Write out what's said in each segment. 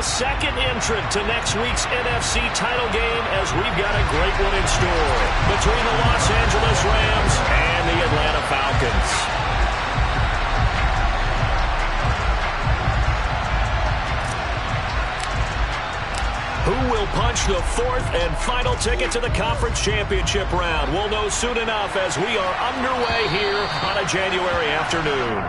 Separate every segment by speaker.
Speaker 1: second entrant to next week's NFC title game, as we've got a great one in store between the Los Angeles Rams and the Atlanta Falcons. Who will punch the fourth and final ticket to the conference championship round? We'll know soon enough as we are underway here on a January afternoon.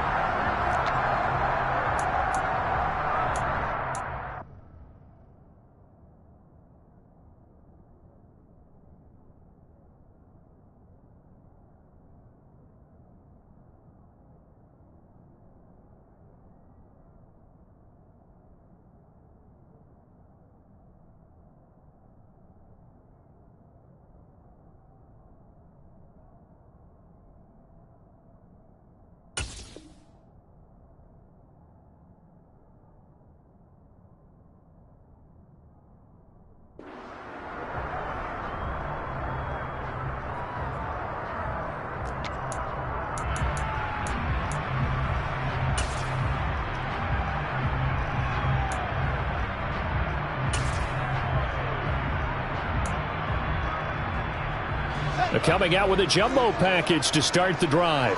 Speaker 1: They're coming out with a jumbo package to start the drive.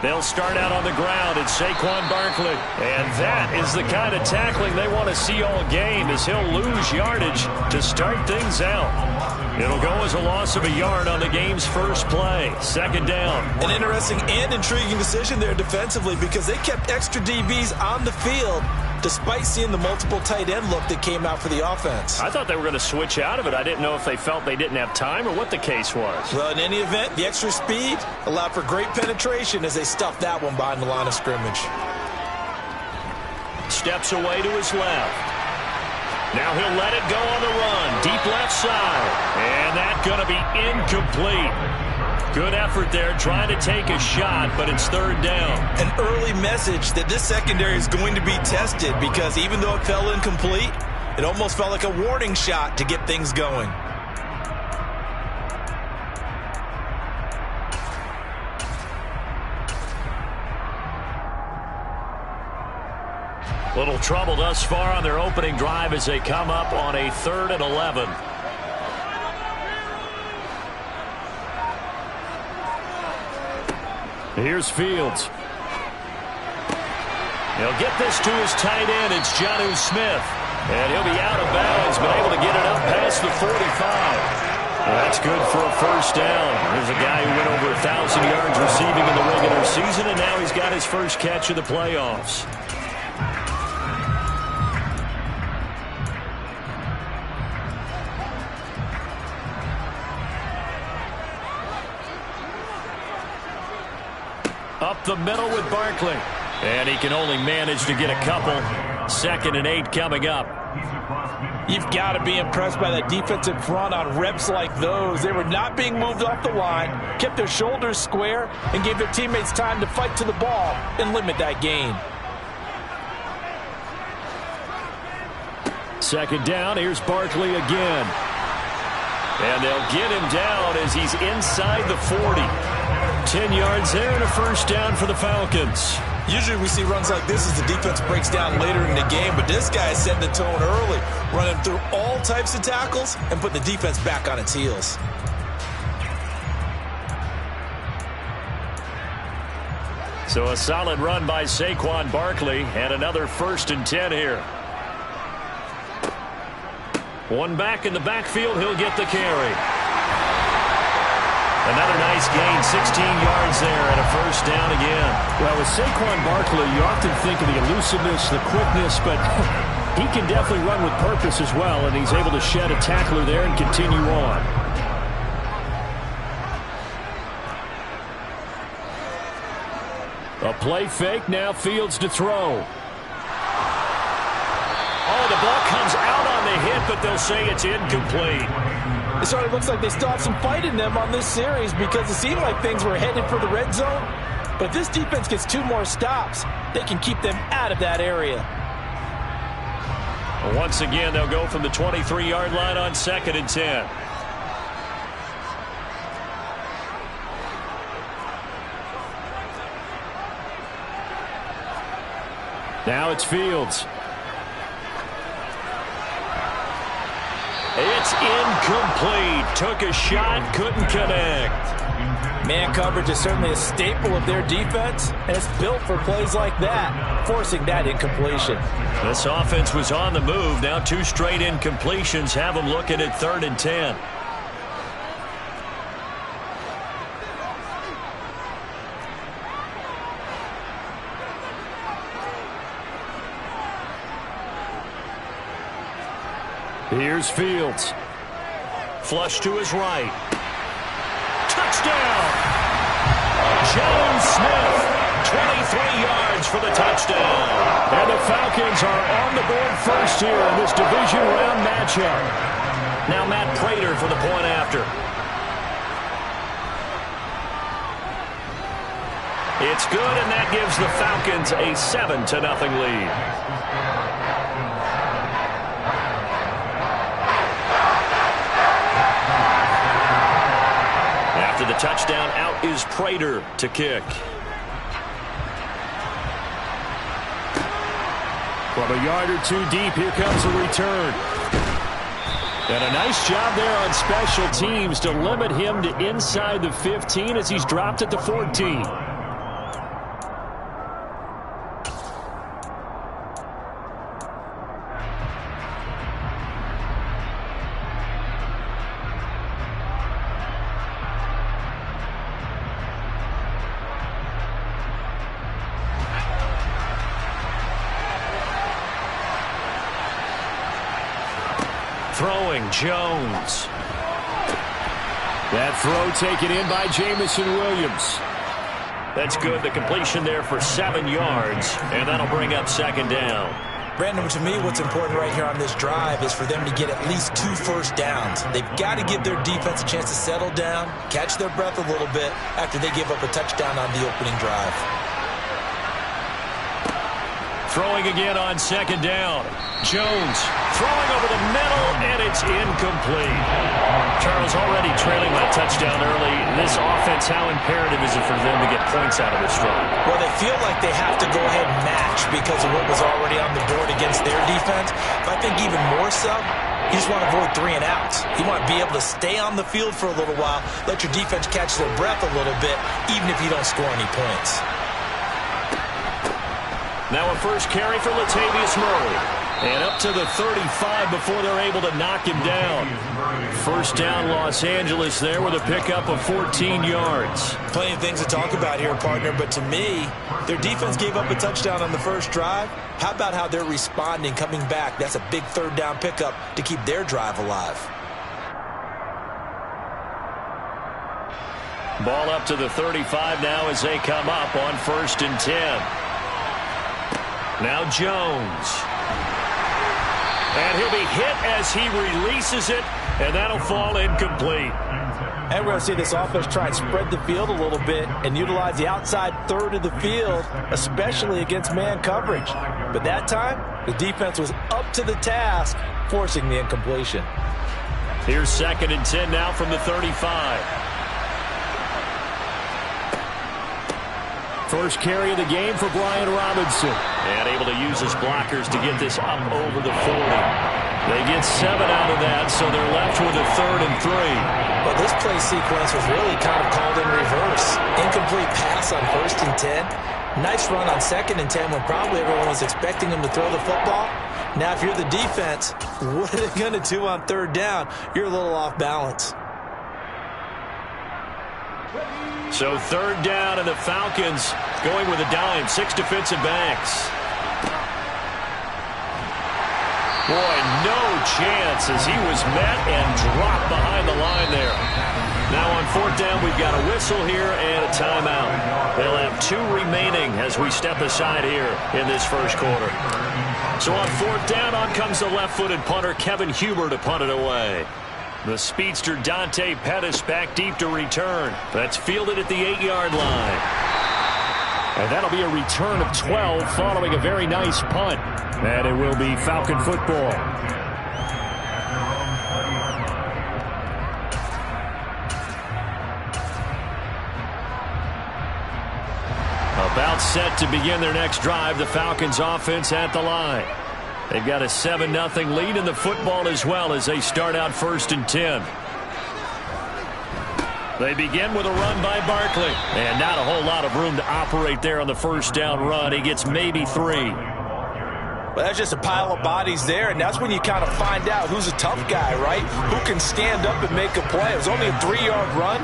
Speaker 1: They'll start out on the ground. It's Saquon Barkley. And that is the kind of tackling they want to see all game, as he'll lose yardage to start things out. It'll go as a loss of a yard on the game's first play. Second down.
Speaker 2: An interesting and intriguing decision there defensively, because they kept extra DBs on the field despite seeing the multiple tight end look that came out for the offense.
Speaker 1: I thought they were going to switch out of it. I didn't know if they felt they didn't have time or what the case was.
Speaker 2: Well, in any event, the extra speed allowed for great penetration as they stuffed that one behind the line of scrimmage.
Speaker 1: Steps away to his left. Now he'll let it go on the run. Deep left side. And that's going to be incomplete. Good effort there trying to take a shot, but it's third down.
Speaker 2: An early message that this secondary is going to be tested, because even though it fell incomplete, it almost felt like a warning shot to get things going.
Speaker 1: Little trouble thus far on their opening drive as they come up on a 3rd and 11. Here's Fields. He'll get this to his tight end. It's Jonnu Smith. And he'll be out of bounds, but able to get it up past the 45. That's good for a first down. There's a guy who went over 1,000 yards receiving in the regular season, and now he's got his first catch of the playoffs. Up the middle with Barkley. And he can only manage to get a couple. 2nd and 8 coming up.
Speaker 2: You've got to be impressed by that defensive front on reps like those. They were not being moved off the line, kept their shoulders square, and gave their teammates time to fight to the ball and limit that gain.
Speaker 1: 2nd down. Here's Barkley again. And they'll get him down as he's inside the 40. 10 yards there and a first down for the Falcons.
Speaker 2: Usually we see runs like this as the defense breaks down later in the game, but this guy is setting the tone early, running through all types of tackles and putting the defense back on its heels.
Speaker 1: So a solid run by Saquon Barkley, and another 1st and 10 here. One back in the backfield, he'll get the carry. Another nice gain, 16 yards there, and a first down again.
Speaker 3: Well, with Saquon Barkley, you often think of the elusiveness, the quickness, but he can definitely run with purpose as well, and he's able to shed a tackler there and continue on.
Speaker 1: A play fake, now Fields to throw. Oh, the ball comes out on the hit, but they'll say it's incomplete.
Speaker 2: It sort of looks like they still have some fight in them on this series, because it seemed like things were headed for the red zone. But if this defense gets 2 more stops, they can keep them out of that area.
Speaker 1: Once again, they'll go from the 23-yard line on 2nd and 10.
Speaker 3: Now it's Fields.
Speaker 1: It's incomplete. Took a shot, couldn't connect.
Speaker 2: Man coverage is certainly a staple of their defense, and it's built for plays like that, forcing that incompletion.
Speaker 1: This offense was on the move. Now 2 straight incompletions have them looking at 3rd and 10.
Speaker 3: Here's Fields.
Speaker 1: Flush to his right. Touchdown! Jones Smith, 23 yards for the touchdown.
Speaker 3: And the Falcons are on the board first here in this division round matchup.
Speaker 1: Now Matt Prater for the point after. It's good, and that gives the Falcons a 7-0 lead. After the touchdown, out is Prater to kick.
Speaker 3: From a yard or 2 deep, here comes a return. And a nice job there on special teams to limit him to inside the 15 as he's dropped at the 14.
Speaker 1: Throwing, Jones.
Speaker 3: That throw taken in by Jamison Williams.
Speaker 1: That's good. The completion there for 7 yards, and that'll bring up 2nd down.
Speaker 2: Brandon, to me, what's important right here on this drive is for them to get at least 2 first downs. They've got to give their defense a chance to settle down, catch their breath a little bit after they give up a touchdown on the opening drive.
Speaker 1: Throwing again on 2nd down. Jones throwing over the middle, and it's incomplete. Charles, already trailing by touchdown early. This offense, how imperative is it for them to get points out of this drive?
Speaker 2: Well, they feel like they have to go ahead and match because of what was already on the board against their defense. But I think even more so, you just want to avoid 3 and outs. You want to be able to stay on the field for a little while, let your defense catch their breath a little bit, even if you don't score any points.
Speaker 1: Now a first carry for Latavius Murray. And up to the 35 before they're able to knock him down. First down, Los Angeles there with a pickup of 14 yards.
Speaker 2: Plenty of things to talk about here, partner, but to me, their defense gave up a touchdown on the first drive. How about how they're responding, coming back? That's a big 3rd down pickup to keep their drive alive.
Speaker 1: Ball up to the 35 now as they come up on 1st and 10. Now Jones. And he'll be hit as he releases it, and that'll fall incomplete.
Speaker 2: And we're going to see this offense try and spread the field a little bit and utilize the outside 3rd of the field, especially against man coverage. But that time, the defense was up to the task, forcing the incompletion.
Speaker 1: Here's 2nd and 10 now from the 35.
Speaker 3: First carry of the game for Brian Robinson.
Speaker 1: And able to use his blockers to get this up over the 40. They get 7 out of that, so they're left with a 3rd and 3.
Speaker 2: Well, this play sequence was really kind of called in reverse. Incomplete pass on 1st and 10. Nice run on 2nd and 10 when probably everyone was expecting him to throw the football. Now, if you're the defense, what are they going to do on 3rd down? You're a little off balance.
Speaker 1: So 3rd down, and the Falcons going with a dime. 6 defensive backs. Boy, no chance as he was met and dropped behind the line there. Now on 4th down, we've got a whistle here and a timeout. They'll have 2 remaining as we step aside here in this first quarter. So on 4th down, on comes the left-footed punter, Kevin Huber, to punt it away. The speedster Dante Pettis back deep to return. That's fielded at the 8-yard line.
Speaker 3: And that'll be a return of 12 following a very nice punt. And it will be Falcon football. About set to begin their next drive. The Falcons offense at the line. They've got a 7-0 lead in the football as well as they start out 1st and 10. They begin with a run by Barkley. And not a whole lot of room to operate there on the first down run. He gets maybe 3.
Speaker 2: Well, that's just a pile of bodies there, and that's when you kind of find out who's a tough guy, right? Who can stand up and make a play. It was only a 3-yard run,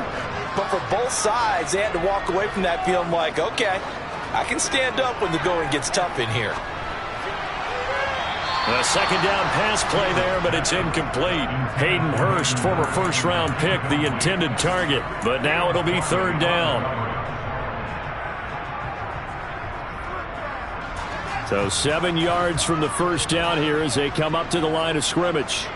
Speaker 2: but for both sides, they had to walk away from that feeling like, okay, I can stand up when the going gets tough in here.
Speaker 3: A second down pass play there, but it's incomplete. Hayden Hurst, former first-round pick, the intended target. But now it'll be 3rd down. So 7 yards from the first down here as they come up to the line of scrimmage.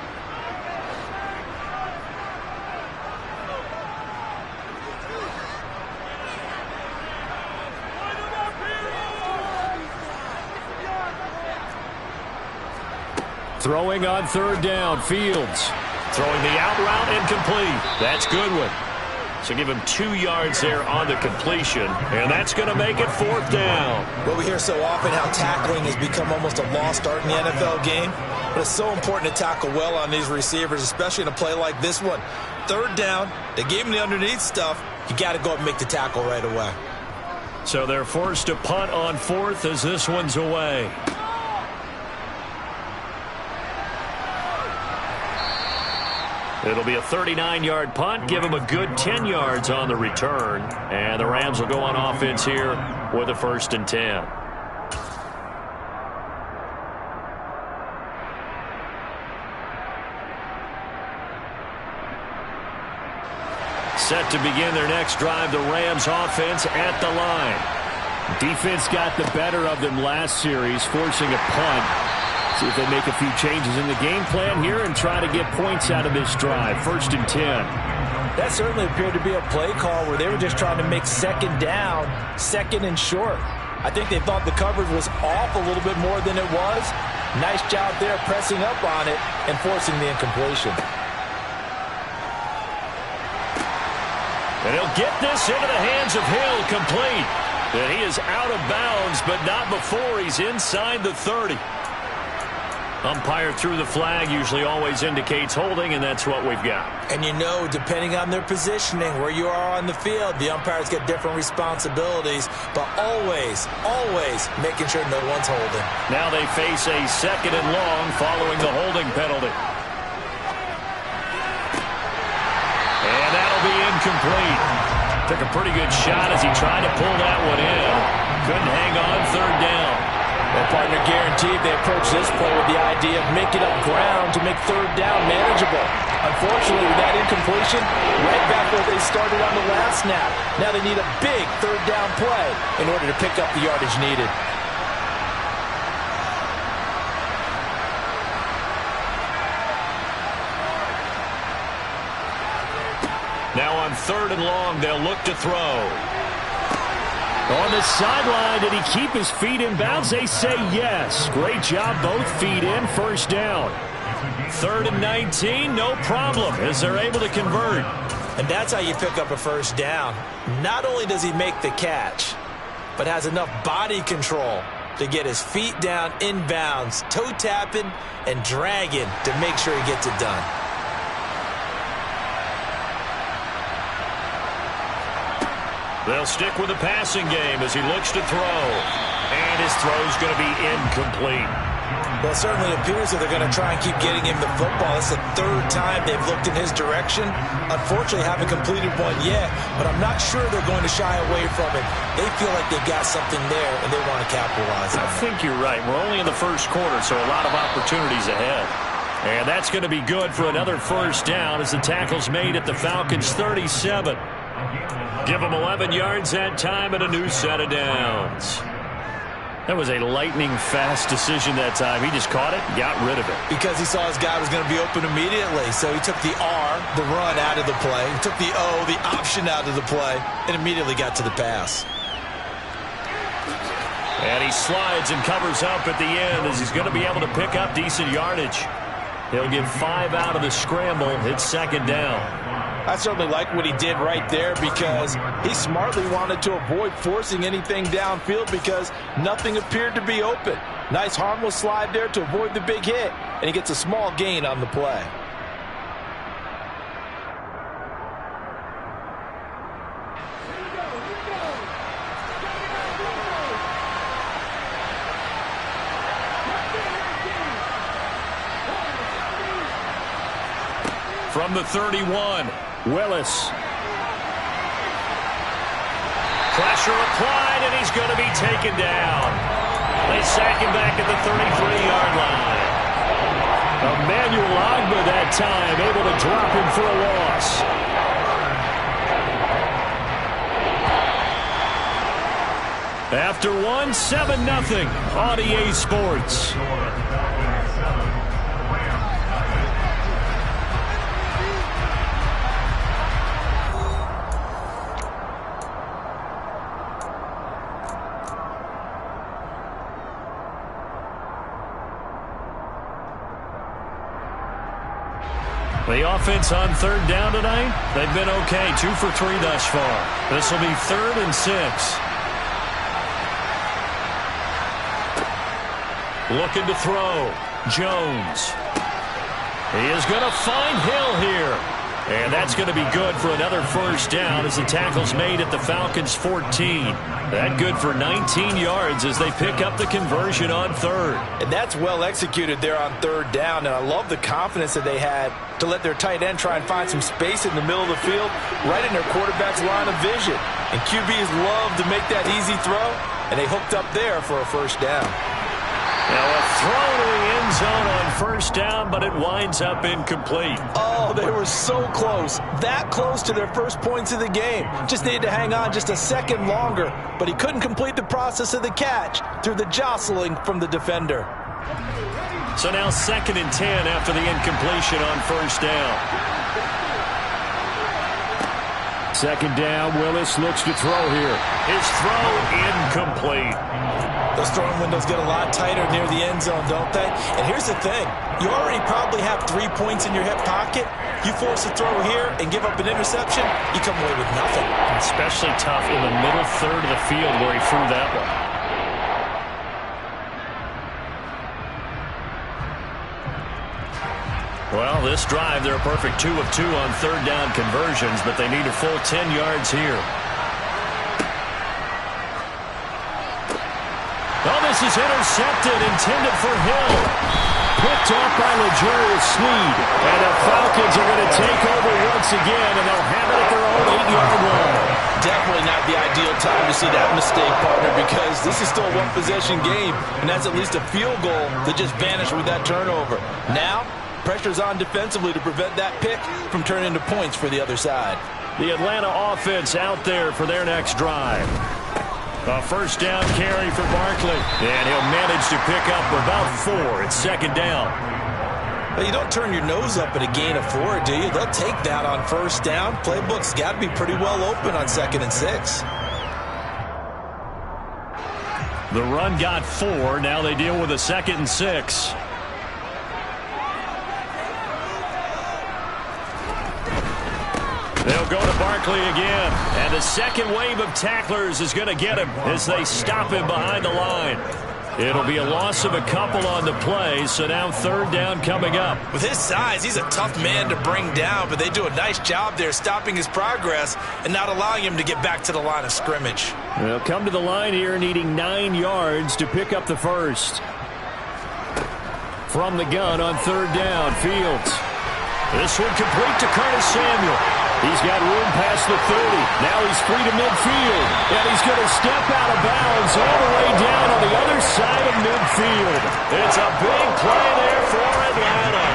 Speaker 3: Throwing on 3rd down, Fields. Throwing the out route incomplete. That's Goodwin. So give him 2 yards there on the completion, and that's going to make it 4th down.
Speaker 2: Well, we hear so often how tackling has become almost a lost art in the NFL game, but it's so important to tackle well on these receivers, especially in a play like this one. 3rd down, they gave him the underneath stuff. You got to go up and make the tackle right away.
Speaker 3: So they're forced to punt on 4th as this one's away. It'll be a 39-yard punt. Give them a good 10 yards on the return. And the Rams will go on offense here with a 1st and 10. Set to begin their next drive, the Rams offense at the line. Defense got the better of them last series, forcing a punt. See if they make a few changes in the game plan here and try to get points out of this drive. 1st and 10.
Speaker 2: That certainly appeared to be a play call where they were just trying to make 2nd down, 2nd and short. I think they thought the coverage was off a little bit more than it was. Nice job there pressing up on it and forcing the incompletion.
Speaker 3: And he'll get this into the hands of Hill, complete. And he is out of bounds, but not before he's inside the 30. Umpire threw the flag, usually always indicates holding, and that's what we've got.
Speaker 2: And you know, depending on their positioning, where you are on the field, the umpires get different responsibilities, but always, always making sure no one's holding.
Speaker 3: Now they face a 2nd and long following the holding penalty. And that'll be incomplete. Took a pretty good shot as he tried to pull that one in. Couldn't hang on 3rd down.
Speaker 2: Well, partner, guaranteed they approach this play with the idea of making up ground to make 3rd down manageable. Unfortunately, with that incompletion, right back where they started on the last snap. Now they need a big 3rd down play in order to pick up the yardage needed.
Speaker 3: Now on 3rd and long, they'll look to throw. On the sideline, did he keep his feet in bounds? They say yes. Great job, both feet in, 1st down. 3rd and 19, no problem, as they're able to convert.
Speaker 2: And that's how you pick up a 1st down. Not only does he make the catch, but has enough body control to get his feet down in bounds, toe tapping and dragging to make sure he gets it done.
Speaker 3: They'll stick with the passing game as he looks to throw. And his throw's going to be incomplete.
Speaker 2: Well, it certainly appears that they're going to try and keep getting him the football. It's the 3rd time they've looked in his direction. Unfortunately, haven't completed one yet, but I'm not sure they're going to shy away from it. They feel like they've got something there, and they want to capitalize on it.
Speaker 3: I think you're right. We're only in the 1st quarter, so a lot of opportunities ahead. And that's going to be good for another 1st down as the tackle's made at the Falcons' 37. Give them 11 yards that time and a new set of downs. That was a lightning-fast decision that time. He just caught it and got rid of it.
Speaker 2: Because he saw his guy was going to be open immediately. So he took the R, the run, out of the play. He took the O, the option, out of the play, and immediately got to the pass.
Speaker 3: And he slides and covers up at the end as he's going to be able to pick up decent yardage. He'll get 5 out of the scramble. It's 2nd down.
Speaker 2: I certainly like what he did right there because he smartly wanted to avoid forcing anything downfield because nothing appeared to be open. Nice harmless slide there to avoid the big hit, and he gets a small gain on the play.
Speaker 3: From the 31, Willis. Pressure applied, and he's going to be taken down. They sack him back at the 33-yard line. Emmanuel Ogbah that time able to drop him for a loss. After one, 7-0 on EA Sports. The offense on third down tonight, they've been okay. 2 for 3 thus far. This will be 3rd and 6. Looking to throw. Jones. He is going to find Hill here. And that's going to be good for another first down as the tackle's made at the Falcons' 14. That good for 19 yards as they pick up the conversion on third.
Speaker 2: And that's well executed there on third down, and I love the confidence that they had to let their tight end try and find some space in the middle of the field, right in their quarterback's line of vision. And QBs love to make that easy throw, and they hooked up there for a first down.
Speaker 3: Now a throw to the end zone on first down, but it winds up incomplete.
Speaker 2: Oh, they were so close. That close to their first points of the game. Just needed to hang on just a second longer, but he couldn't complete the process of the catch through the jostling from the defender.
Speaker 3: So now 2nd and 10 after the incompletion on first down. 2nd down, Willis looks to throw here. His throw incomplete.
Speaker 2: Those throwing windows get a lot tighter near the end zone, don't they? And here's the thing. You already probably have 3 points in your hip pocket. You force a throw here and give up an interception, you come away with nothing.
Speaker 3: Especially tough in the middle third of the field where he threw that one. Well, this drive, they're a perfect 2 of 2 on third down conversions, but they need a full 10 yards here. Oh, this is intercepted, intended for Hill. Picked off by L'Jarius Sneed. And the Falcons are going to take over once again, and they'll have it at their own 8-yard line.
Speaker 2: Definitely not the ideal time to see that mistake, partner, because this is still a one-possession game, and that's at least a field goal that just vanished with that turnover. Now, pressure's on defensively to prevent that pick from turning into points for the other side.
Speaker 3: The Atlanta offense out there for their next drive. A first down carry for Barkley. And he'll manage to pick up about 4. It's 2nd down.
Speaker 2: Well, you don't turn your nose up at a gain of 4, do you? They'll take that on first down. Playbook's got to be pretty well open on 2nd and 6.
Speaker 3: The run got 4. Now they deal with a 2nd and 6. They'll go to Barkley again. And the second wave of tacklers is going to get him as they stop him behind the line. It'll be a loss of a couple on the play, so now 3rd down coming up.
Speaker 2: With his size, he's a tough man to bring down, but they do a nice job there stopping his progress and not allowing him to get back to the line of scrimmage.
Speaker 3: They'll come to the line here needing 9 yards to pick up the first. From the gun on 3rd down, Fields. This one complete to Curtis Samuel. He's got room past the 30. Now he's free to midfield. And he's going to step out of bounds all the way down on the other side of midfield. It's a big play there for Atlanta.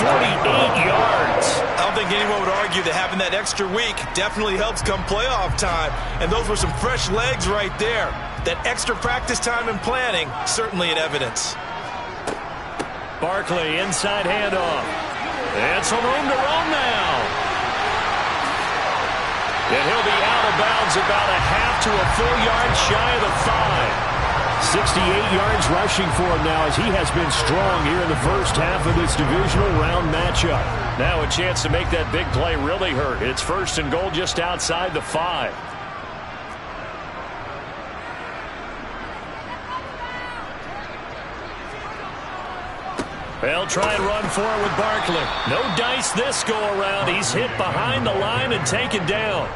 Speaker 3: 48 yards.
Speaker 2: I don't think anyone would argue that having that extra week definitely helps come playoff time. And those were some fresh legs right there. That extra practice time and planning, certainly in evidence.
Speaker 3: Barkley, inside handoff. And some room to run now. And he'll be out of bounds about a half to a full yard shy of the 5.
Speaker 1: 68 yards rushing for him now as he has been strong here in the first half of this divisional round matchup.
Speaker 3: Now a chance to make that big play really hurt. It's 1st and goal just outside the 5. They'll try and run for it with Barkley. No dice this go-around. He's hit behind the line and taken down.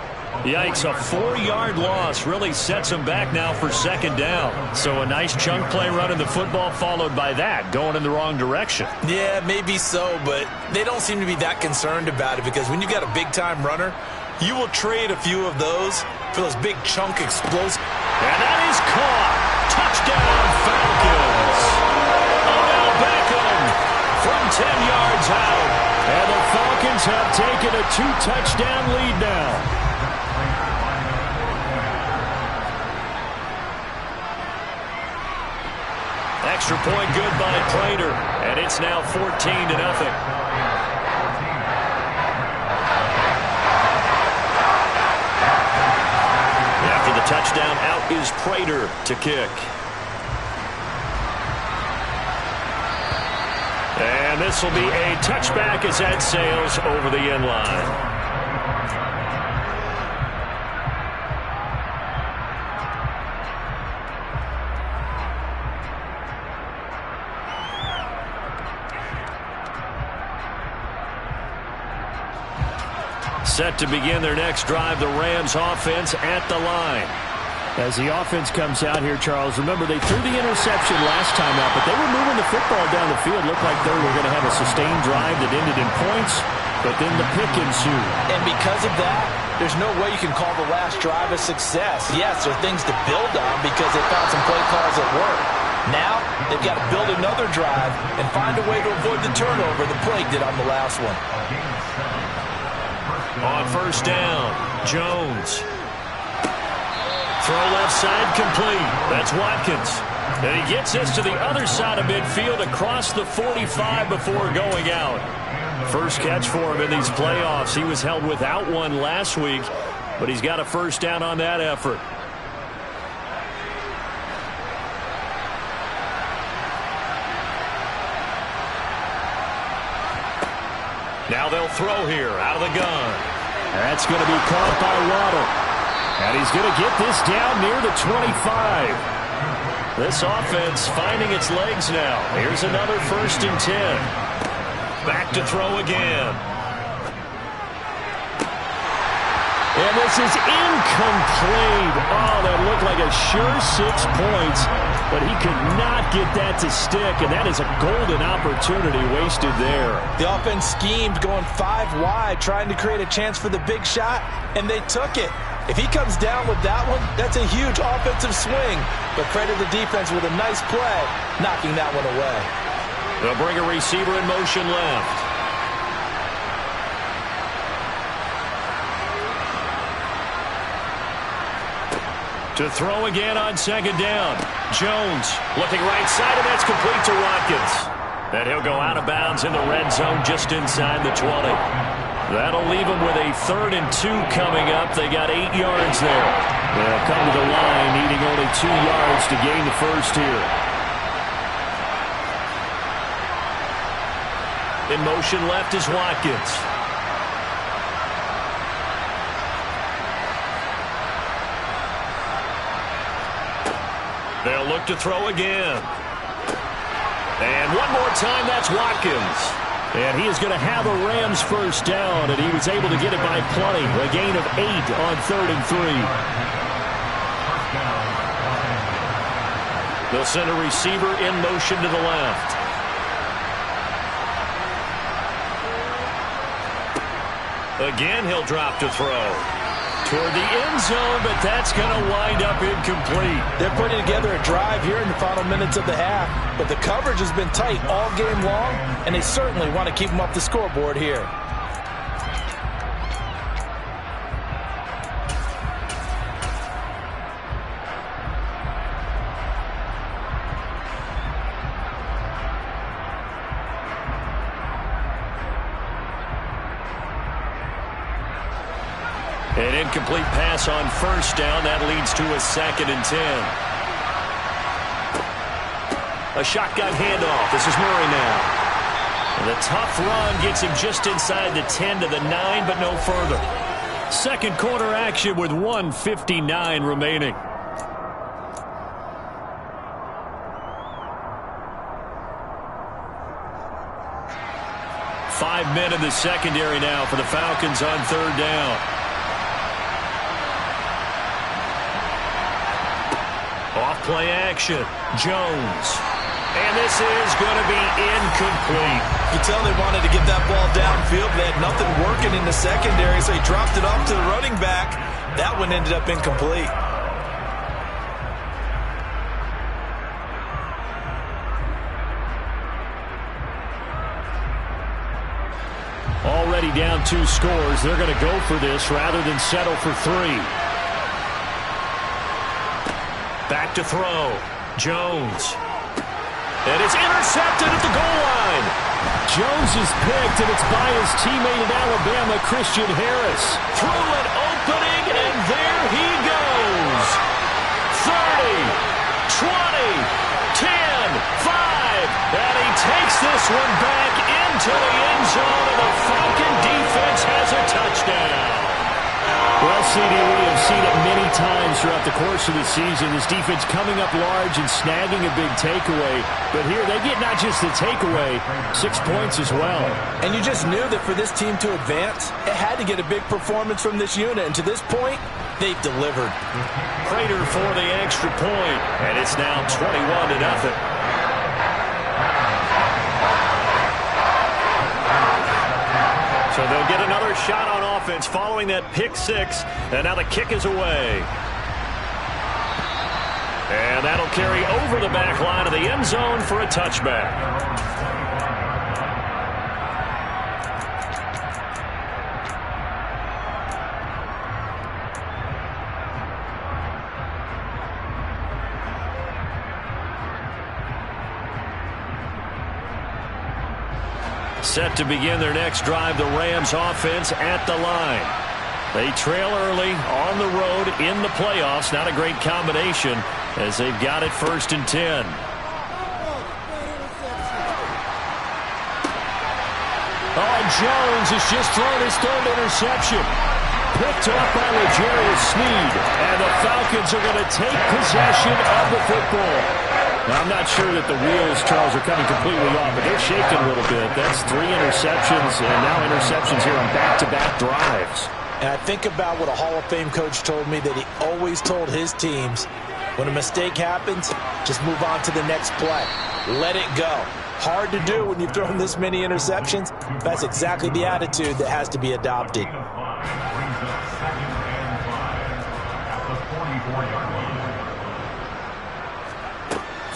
Speaker 3: Yikes, a 4-yard loss really sets him back now for 2nd down. So a nice chunk play running the football followed by that, going in the wrong direction.
Speaker 2: Yeah, maybe so, but they don't seem to be that concerned about it because when you've got a big-time runner, you will trade a few of those for those big chunk explosives.
Speaker 3: And that is caught. Touchdown, Falcons. Odell Beckham from 10 yards out.
Speaker 1: And the Falcons have taken a 2-touchdown lead now.
Speaker 3: Extra point good by Prater, and it's now 14-0. After the touchdown, out is Prater to kick. And this will be a touchback as that sails over the end line. Set to begin their next drive, the Rams offense at the line.
Speaker 1: As the offense comes out here, Charles, remember they threw the interception last time out, but they were moving the football down the field. Looked like they were going to have a sustained drive that ended in points, but then the pick ensued.
Speaker 2: And because of that, there's no way you can call the last drive a success. Yes, there are things to build on because they found some play calls that work. Now, they've got to build another drive and find a way to avoid the turnover the plague did on the last one.
Speaker 3: On 1st down, Jones. Throw left side complete. That's Watkins. And he gets this to the other side of midfield across the 45 before going out. First catch for him in these playoffs. He was held without one last week, but he's got a 1st down on that effort. Now they'll throw here out of the gun.
Speaker 1: That's going to be caught by Waddle. And he's going to get this down near the 25. This offense finding its legs now. Here's another 1st and 10. Back to throw again. And this is incomplete. Oh, that looked like a sure 6 points. But he could not get that to stick, and that is a golden opportunity wasted there.
Speaker 2: The offense schemed going 5 wide, trying to create a chance for the big shot, and they took it. If he comes down with that one, that's a huge offensive swing. But credit the defense with a nice play, knocking that one away.
Speaker 3: They'll bring a receiver in motion left. To throw again on 2nd down. Jones looking right side, and that's complete to Watkins. And he'll go out of bounds in the red zone just inside the 20. That'll leave him with a 3rd and 2 coming up. They got 8 yards there. They'll come to the line, needing only 2 yards to gain the first here. In motion left is Watkins. They'll look to throw again. And one more time, that's Watkins.
Speaker 1: And he is going to have a Rams 1st down, and he was able to get it by plenty. A gain of 8 on 3rd and 3.
Speaker 3: They'll send a receiver in motion to the left. Again, he'll drop to throw. Toward the end zone, but that's going to wind up incomplete.
Speaker 2: They're putting together a drive here in the final minutes of the half, but the coverage has been tight all game long, and they certainly want to keep them up the scoreboard here.
Speaker 3: An incomplete pass on 1st down. That leads to a 2nd and 10.
Speaker 1: A shotgun handoff. This is Murray now. And the tough run gets him just inside the 10 to the 9, but no further. Second quarter action with 1:59 remaining. Five men in the secondary now for the Falcons on third down. Off play action. Jones. And this is going to be incomplete.
Speaker 2: You can tell they wanted to get that ball downfield. They had nothing working in the secondary, so he dropped it off to the running back. That one ended up incomplete.
Speaker 1: Already down 2 scores. They're going to go for this rather than settle for 3. Back to throw. Jones. And it's intercepted at the goal line. Jones is picked, and it's by his teammate in Alabama, Christian Harris. Through an opening, and there he goes. 30, 20, 10, 5. And he takes this one back into the end zone, and the Falcon defense has a touchdown. Well, CD, we have seen it many times throughout the course of the season. This defense coming up large and snagging a big takeaway. But here they get not just the takeaway, 6 points as well.
Speaker 2: And you just knew that for this team to advance, it had to get a big performance from this unit. And to this point, they've delivered.
Speaker 1: Prater for the extra point, and it's now 21-0. So they'll get another shot on offense following that pick 6, and now the kick is away. And that'll carry over the back line of the end zone for a touchback. Set to begin their next drive, the Rams offense at the line. They trail early on the road in the playoffs. Not a great combination as they've got it 1st and 10. Oh, Jones has just thrown his 3rd interception. Picked off by L'Jarius Sneed. And the Falcons are going to take possession of the football. Now, I'm not sure that the wheels, Charles, are coming completely off, but they're shaking a little bit. That's 3 interceptions, and now interceptions here on back-to-back drives.
Speaker 2: And I think about what a Hall of Fame coach told me, that he always told his teams, when a mistake happens, just move on to the next play. Let it go. Hard to do when you've thrown this many interceptions. That's exactly the attitude that has to be adopted.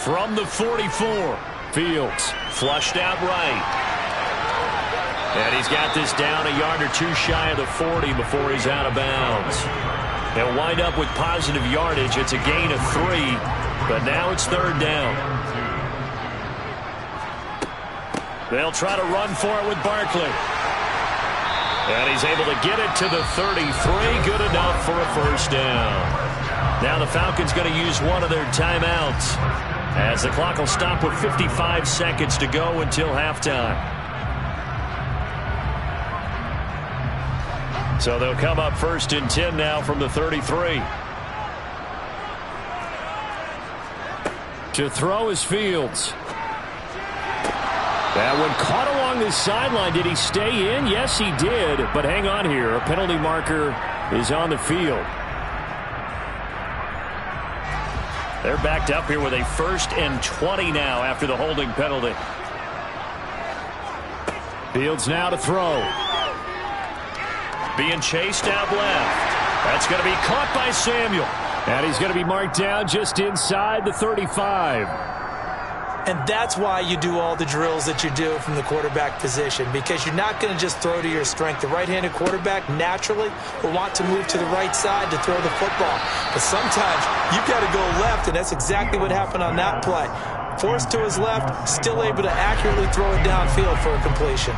Speaker 1: From the 44, Fields flushed out right. And he's got this down a yard or 2 shy of the 40 before he's out of bounds. They'll wind up with positive yardage. It's a gain of 3, but now it's 3rd down. They'll try to run for it with Barkley. And he's able to get it to the 33. Good enough for a 1st down. Now the Falcons going to use one of their timeouts, as the clock will stop with 55 seconds to go until halftime. So they'll come up 1st and 10 now from the 33. To throw is Fields. That one caught along the sideline. Did he stay in? Yes, he did. But hang on here. A penalty marker is on the field. They're backed up here with a 1st and 20 now after the holding penalty. Fields now to throw. Being chased out left. That's going to be caught by Samuel. And he's going to be marked down just inside the 35.
Speaker 2: And that's why you do all the drills that you do from the quarterback position, because you're not going to just throw to your strength. The right-handed quarterback naturally will want to move to the right side to throw the football. But sometimes you've got to go left, and that's exactly what happened on that play. Forced to his left, still able to accurately throw it downfield for a completion.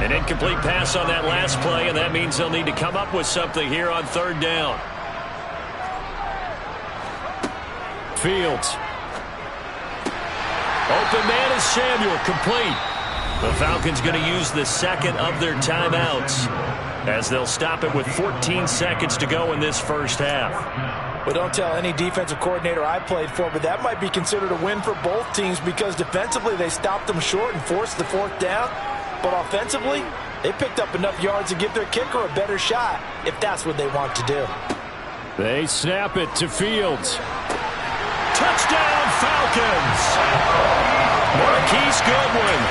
Speaker 1: An incomplete pass on that last play, and that means they'll need to come up with something here on 3rd down. Fields.
Speaker 3: Open man is Samuel, complete. The Falcons going to use the second of their timeouts as they'll stop it with 14 seconds to go in this first half.
Speaker 2: Well, don't tell any defensive coordinator I played for, but that might be considered a win for both teams because defensively they stopped them short and forced the fourth down. But offensively, they picked up enough yards to give their kicker a better shot if that's what they want to do.
Speaker 1: They snap it to Fields.
Speaker 3: Touchdown, Falcons! Marquise Goodwin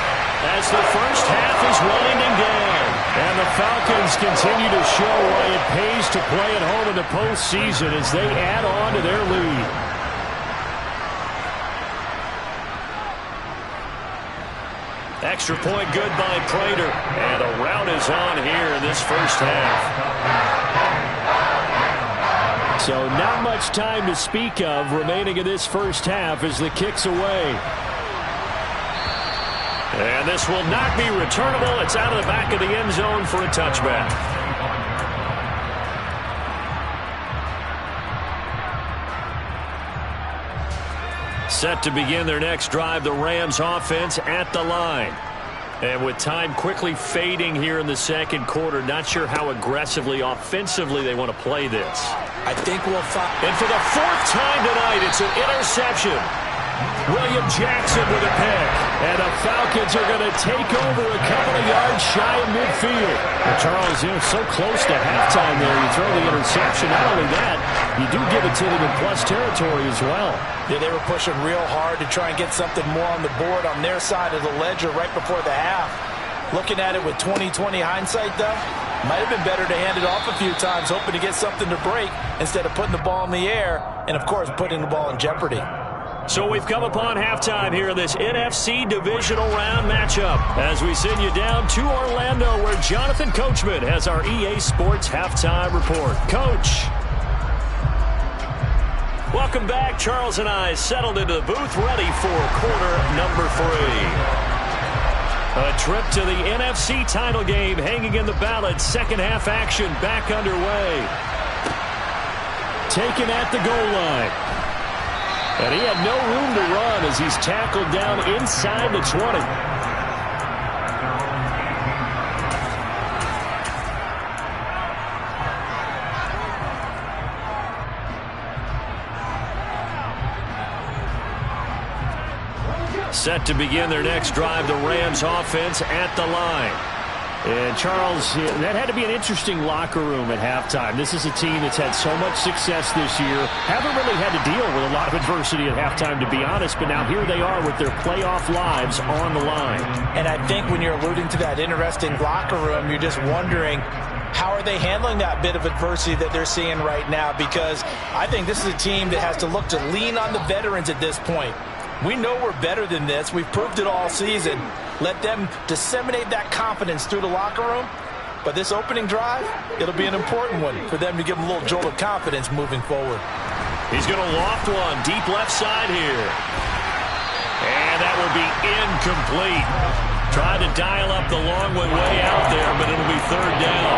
Speaker 3: as the first half is winding down.
Speaker 1: And the Falcons continue to show why it pays to play at home in the postseason as they add on to their lead.
Speaker 3: Extra point good by Prater. And a rout is on here in this first half.
Speaker 1: So not much time to speak of remaining in this first half as the kick's away.
Speaker 3: And this will not be returnable. It's out of the back of the end zone for a touchback. Set to begin their next drive, the Rams offense at the line. And with time quickly fading here in the second quarter, not sure how aggressively, offensively they want to play this.
Speaker 2: I think we'll find.
Speaker 3: And for the fourth time tonight, it's an interception. William Jackson with a pick.
Speaker 1: And the Falcons are going to take over a couple of yards shy of midfield. Well, Charles, you're so close to halftime there. You throw the interception. Not only that, you do give it to them in plus territory as well.
Speaker 2: Yeah, they were pushing real hard to try and get something more on the board on their side of the ledger right before the half. Looking at it with 20/20 hindsight, though, might have been better to hand it off a few times, hoping to get something to break instead of putting the ball in the air and, of course, putting the ball in jeopardy.
Speaker 3: So we've come upon halftime here in this NFC divisional round matchup as we send you down to Orlando where Jonathan Coachman has our EA Sports halftime report. Coach. Welcome back. Charles and I settled into the booth ready for quarter number 3. A trip to the NFC title game hanging in the balance. Second half action back underway.
Speaker 1: Taken at the goal line. And he had no room to run as he's tackled down inside the 20.
Speaker 3: Set to begin their next drive, the Rams offense at the line.
Speaker 1: And Charles, that had to be an interesting locker room at halftime. This is a team that's had so much success this year. Haven't really had to deal with a lot of adversity at halftime, to be honest. But now here they are with their playoff lives on the line.
Speaker 2: And I think when you're alluding to that interesting locker room, you're just wondering, how are they handling that bit of adversity that they're seeing right now? Because I think this is a team that has to look to lean on the veterans at this point. We know we're better than this. We've proved it all season. Let them disseminate that confidence through the locker room. But this opening drive, it'll be an important one for them to give them a little jolt of confidence moving forward.
Speaker 3: He's going to loft one deep left side here. And that will be incomplete. Tried to dial up the long one way out there, but it'll be third down.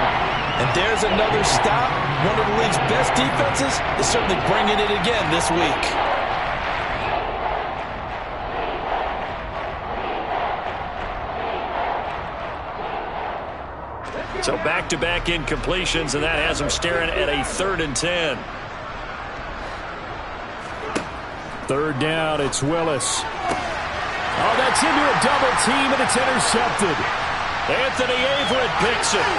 Speaker 2: And there's another stop. One of the league's best defenses is certainly bringing it again this week.
Speaker 3: So back-to-back incompletions, and that has them staring at a 3rd and 10.
Speaker 1: Third down, it's Willis. Oh, that's into a double team, and it's intercepted.
Speaker 3: Anthony Averett picks it.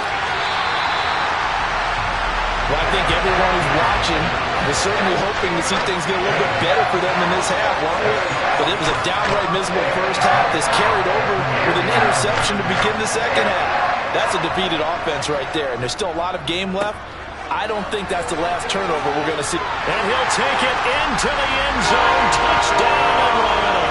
Speaker 2: Well, I think everyone who's watching is certainly hoping to see things get a little bit better for them in this half, weren't we? But it was a downright miserable first half that's carried over with an interception to begin the second half. That's a defeated offense right there, and there's still a lot of game left. I don't think that's the last turnover we're going to see.
Speaker 3: And he'll take it into the end zone. Touchdown, Atlanta.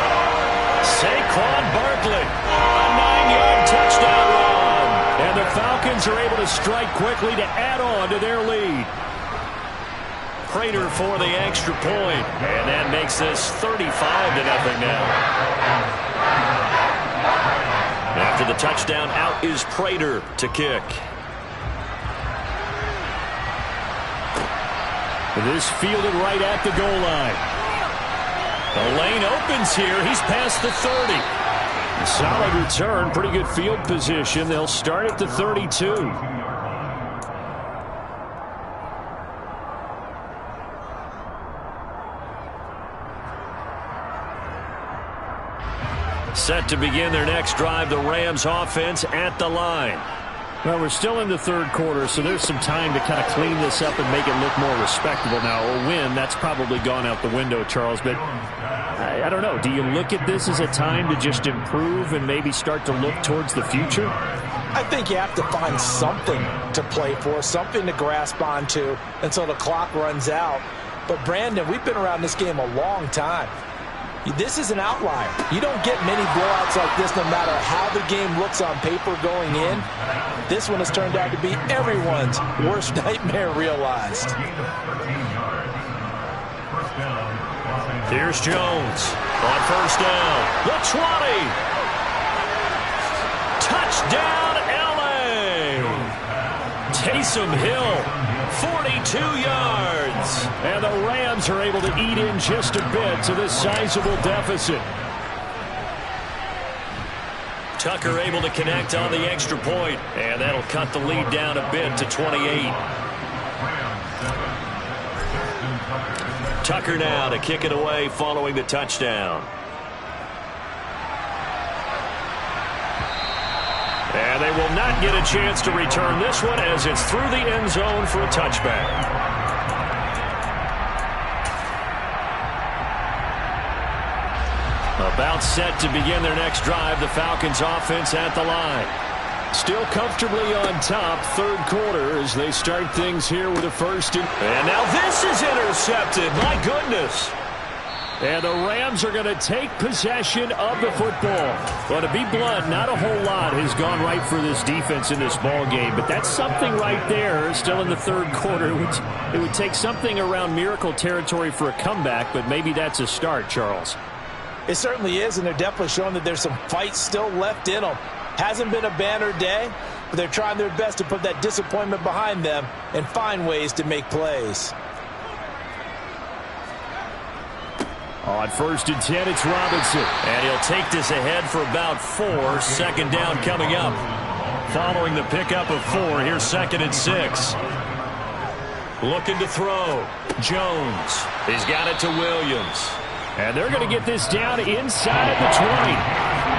Speaker 3: Saquon Barkley, a 9-yard touchdown run.
Speaker 1: And the Falcons are able to strike quickly to add on to their lead.
Speaker 3: Prater for the extra point, and that makes this 35-0 now. After the touchdown, out is Prater to kick.
Speaker 1: This fielded right at the goal line.
Speaker 3: The lane opens here. He's past the 30. Solid return. Pretty good field position. They'll start at the 32. Set to begin their next drive, the Rams offense at the line. Well, we're still in the third quarter, so there's some time to kind of clean this up and make it look more respectable now. A win, that's probably gone out the window, Charles. But I don't know. Do you look at this as a time to just improve and maybe start to look towards the future?
Speaker 2: I think you have to find something to play for, something to grasp onto until the clock runs out. But, Brandon, we've been around this game a long time. This is an outlier. You don't get many blowouts like this no matter how the game looks on paper going in. This one has turned out to be everyone's worst nightmare realized.
Speaker 3: Here's Jones on first down. The 20. Touchdown, L.A. Taysom Hill, 42 yards. And the Rams are able to eat in just a bit to this sizable deficit. Tucker able to connect on the extra point, and that'll cut the lead down a bit to 28. Tucker now to kick it away following the touchdown. And they will not get a chance to return this one as it's through the end zone for a touchback. About set to begin their next drive, the Falcons offense at the line. Still comfortably on top, third quarter as they start things here with a first. And now this is intercepted. My goodness. And the Rams are going to take possession of the football. Well, to be blunt, not a whole lot has gone right for this defense in this ball game, but that's something right there. Still in the third quarter. It would take something around miracle territory for a comeback, but maybe that's a start, Charles.
Speaker 2: It certainly is, and they're definitely showing that there's some fight still left in them. Hasn't been a banner day, but they're trying their best to put that disappointment behind them and find ways to make plays.
Speaker 3: On first and 10, it's Robinson. And he'll take this ahead for about 4. Second down coming up. Following the pickup of 4, here's second and 6. Looking to throw. Jones. He's got it to Williams. And they're going to get this down inside the 20.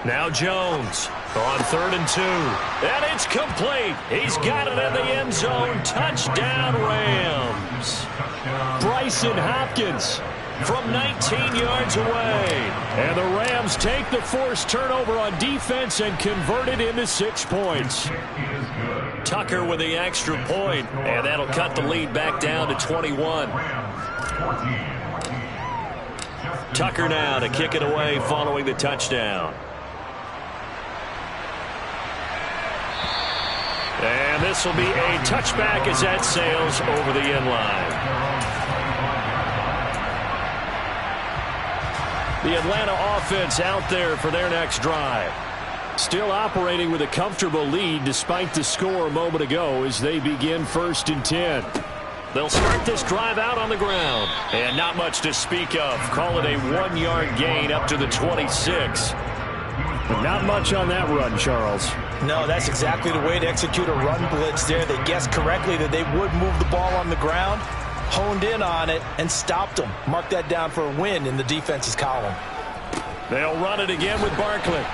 Speaker 3: Now Jones on third and 2. And it's complete. He's got it in the end zone. Touchdown, Rams. Bryson Hopkins from 19 yards away. And the Rams take the forced turnover on defense and convert it into 6 points. Tucker with the extra point, and that'll cut the lead back down to 21. Tucker now to kick it away following the touchdown. And this will be a touchback as that sails over the end line. The Atlanta offense out there for their next drive. Still operating with a comfortable lead despite the score a moment ago as they begin first and 10. They'll start this drive out on the ground. And not much to speak of. Call it a 1-yard gain up to the 26. But not much on that run, Charles.
Speaker 2: No, that's exactly the way to execute a run blitz there. They guessed correctly that they would move the ball on the ground, honed in on it, and stopped them. Mark that down for a win in the defense's column.
Speaker 3: They'll run it again with Barkley.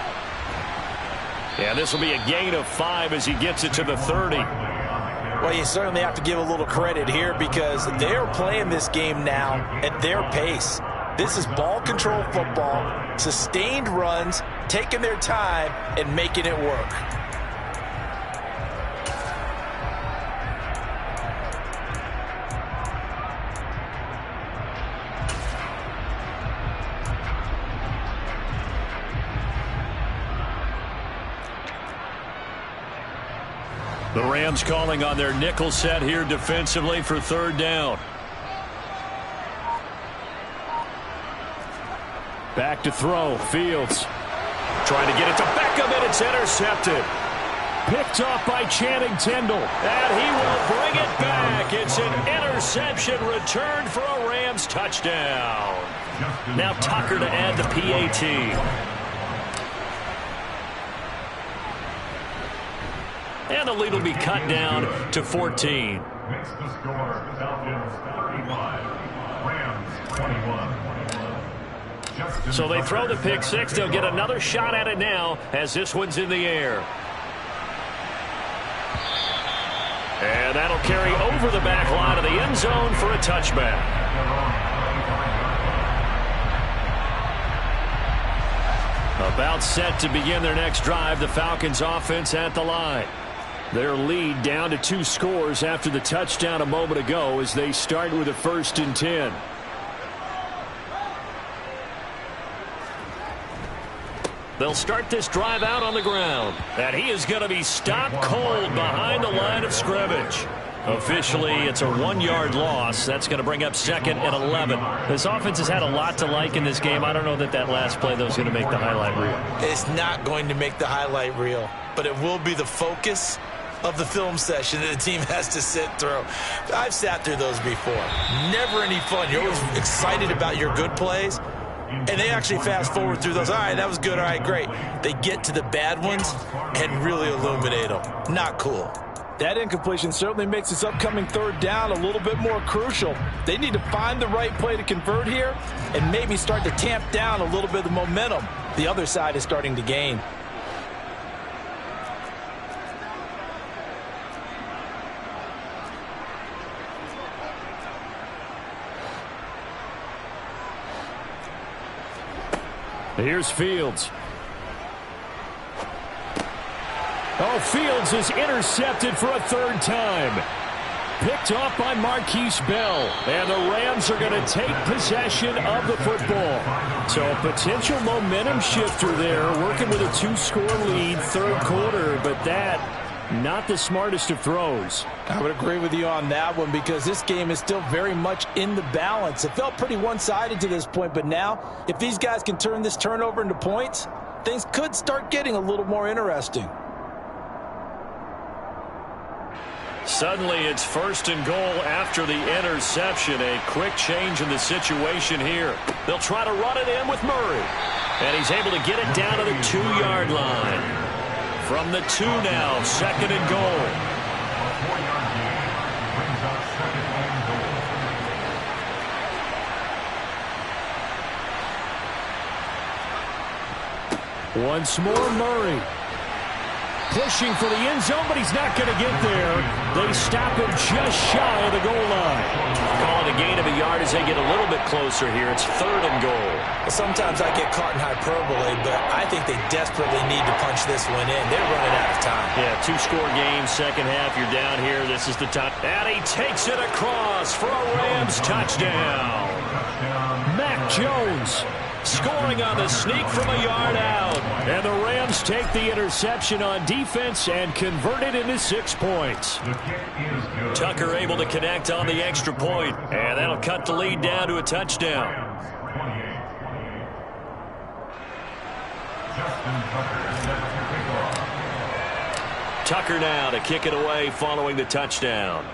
Speaker 3: Yeah, this will be a gain of 5 as he gets it to the 30.
Speaker 2: Well, you certainly have to give a little credit here because they're playing this game now at their pace. This is ball control football, sustained runs, taking their time, and making it work.
Speaker 3: The Rams calling on their nickel set here defensively for third down. Back to throw. Fields trying to get it to Beckham, and it's intercepted. Picked off by Channing Tindall. And he will bring it back. It's an interception returned for a Rams touchdown. Now Tucker to add the PAT. And the lead will be cut down to 14.
Speaker 4: Makes the score Falcons 35, Rams 21.
Speaker 3: So they throw the pick six. They'll get another shot at it now as this one's in the air. And that'll carry over the back line of the end zone for a touchback. About set to begin their next drive, the Falcons offense at the line. Their lead down to 2 scores after the touchdown a moment ago as they start with a 1st and 10. They'll start this drive out on the ground. And he is going to be stopped cold behind the line of scrimmage. Officially, it's a 1-yard loss. That's going to bring up 2nd and 11. This offense has had a lot to like in this game. I don't know that that last play, though, is going to make the highlight reel.
Speaker 2: It's not going to make the highlight reel, but it will be the focus of the film session that the team has to sit through. I've sat through those before. Never any fun. You're always excited about your good plays, and they actually fast forward through those. All right, that was good. All right, great. They get to the bad ones and really illuminate them. Not cool. That incompletion certainly makes this upcoming 3rd down a little bit more crucial. They need to find the right play to convert here and maybe start to tamp down a little bit of the momentum the other side is starting to gain.
Speaker 3: Here's Fields. Oh, Fields is intercepted for a 3rd time. Picked off by Marquise Bell. And the Rams are going to take possession of the football. So a potential momentum shifter there, working with a 2-score lead, 3rd quarter. But that, not the smartest of throws.
Speaker 2: I would agree with you on that one because this game is still very much in the balance. It felt pretty one-sided to this point, but now, if these guys can turn this turnover into points, things could start getting a little more interesting.
Speaker 3: Suddenly, it's 1st and goal after the interception. A quick change in the situation here. They'll try to run it in with Murray. And he's able to get it down to the 2-yard line. From the 2 now, 2nd and goal. Once more, Murray. Pushing for the end zone, but he's not going to get there. They stop him just shy of the goal line. Calling a gain of a yard as they get a little bit closer here. It's 3rd and goal.
Speaker 2: Sometimes I get caught in hyperbole, but I think they desperately need to punch this one in. They're running out of time.
Speaker 3: Yeah, 2-score game, 2nd half. You're down here. This is the time. And he takes it across for a Rams touchdown. Mac Jones scoring on the sneak from a yard out. And the Rams take the interception on defense and convert it into 6 points. Tucker able to connect on the extra point, and that'll cut the lead down to a touchdown. Tucker now to kick it away following the touchdown.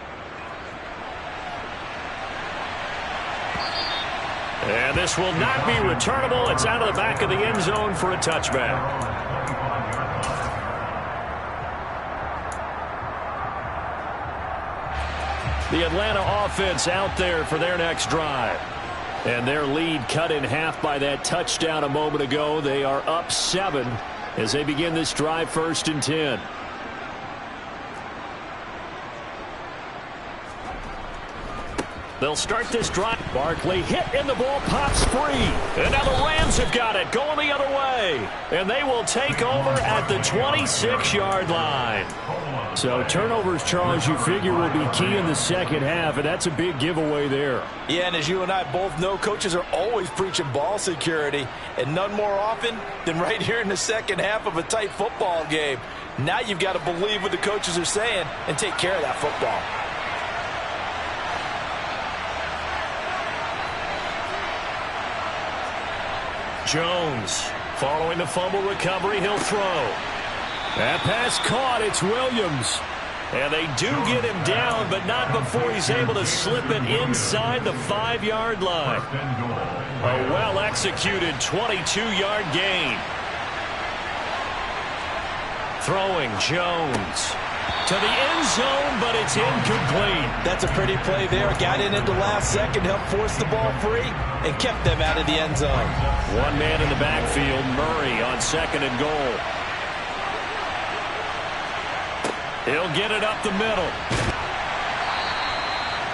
Speaker 3: And this will not be returnable. It's out of the back of the end zone for a touchback. The Atlanta offense out there for their next drive. And their lead cut in half by that touchdown a moment ago. They are up 7 as they begin this drive, 1st and 10. They'll start this drive. Barkley hit and the ball pops free. And now the Rams have got it going the other way. And they will take over at the 26-yard line. So turnovers, Charles, you figure will be key in the 2nd half, and that's a big giveaway there.
Speaker 2: Yeah, and as you and I both know, coaches are always preaching ball security, and none more often than right here in the 2nd half of a tight football game. Now you've got to believe what the coaches are saying and take care of that football. Jones, following the fumble recovery, he'll throw.
Speaker 3: That pass caught. It's Williams. And they do get him down, but not before he's able to slip it inside the 5-yard line. A well-executed 22-yard gain. Throwing Jones to the end zone, but it's incomplete.
Speaker 2: That's a pretty play there. Got in at the last second, helped force the ball free, and kept them out of the end zone.
Speaker 3: One man in the backfield, Murray on 2nd and goal. He'll get it up the middle.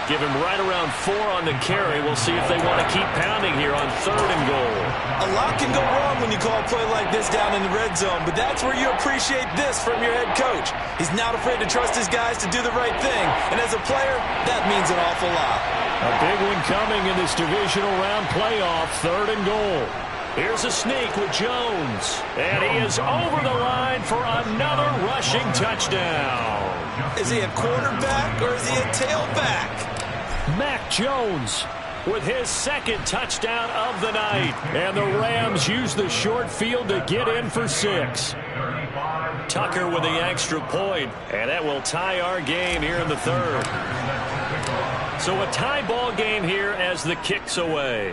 Speaker 3: Give him right around 4 on the carry. We'll see if they want to keep pounding here on 3rd and goal.
Speaker 2: A lot can go wrong when you call a play like this down in the red zone, but that's where you appreciate this from your head coach. He's not afraid to trust his guys to do the right thing, and as a player, that means an awful lot.
Speaker 3: A big one coming in this divisional round playoff, 3rd and goal. Here's a sneak with Jones, and he is over the line for another rushing touchdown.
Speaker 2: Is he a quarterback or is he a tailback?
Speaker 3: Mac Jones with his 2nd touchdown of the night. And the Rams use the short field to get in for 6. Tucker with the extra point, and that will tie our game here in the 3rd. So a tie ball game here as the kick's away.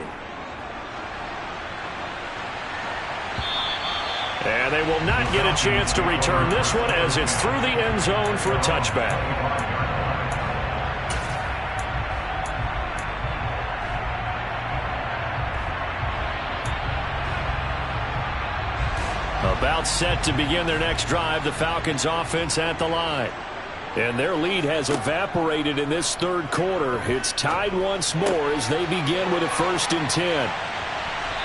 Speaker 3: And they will not get a chance to return this one as it's through the end zone for a touchback. About set to begin their next drive, the Falcons offense at the line. And their lead has evaporated in this 3rd quarter. It's tied once more as they begin with a 1st and 10.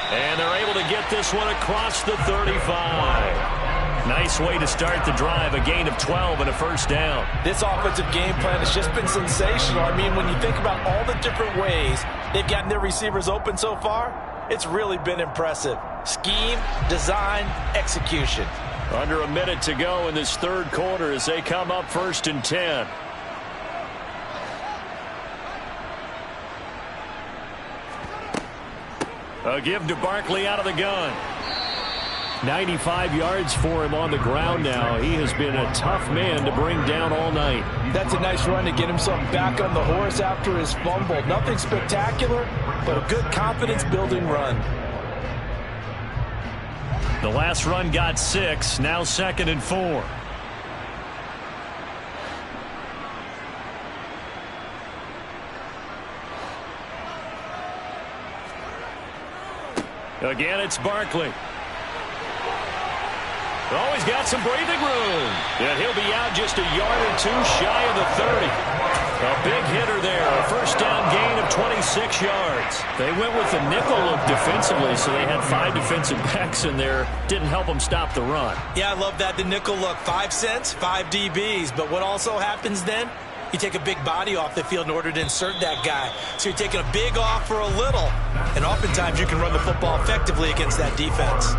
Speaker 3: And they're able to get this one across the 35. Nice way to start the drive, a gain of 12 and a 1st down.
Speaker 2: This offensive game plan has just been sensational. I mean, when you think about all the different ways they've gotten their receivers open so far, it's really been impressive. Scheme, design, execution.
Speaker 3: Under a minute to go in this 3rd quarter as they come up 1st and 10. A give to Barkley out of the gun. 95 yards for him on the ground now. He has been a tough man to bring down all night.
Speaker 2: That's a nice run to get himself back on the horse after his fumble. Nothing spectacular, but a good confidence-building run.
Speaker 3: The last run got 6. Now 2nd and 4. Again, it's Barkley. Oh, he's got some breathing room. And he'll be out just a yard or 2 shy of the 30. A big hitter there. A 1st down gain of 26 yards. They went with the nickel look defensively, so they had 5 defensive backs in there. Didn't help them stop the run.
Speaker 2: Yeah, I love that, the nickel look. 5 cents, 5 DBs. But what also happens then? You take a big body off the field in order to insert that guy. So you're taking a big off for a little. And oftentimes you can run the football effectively against that defense.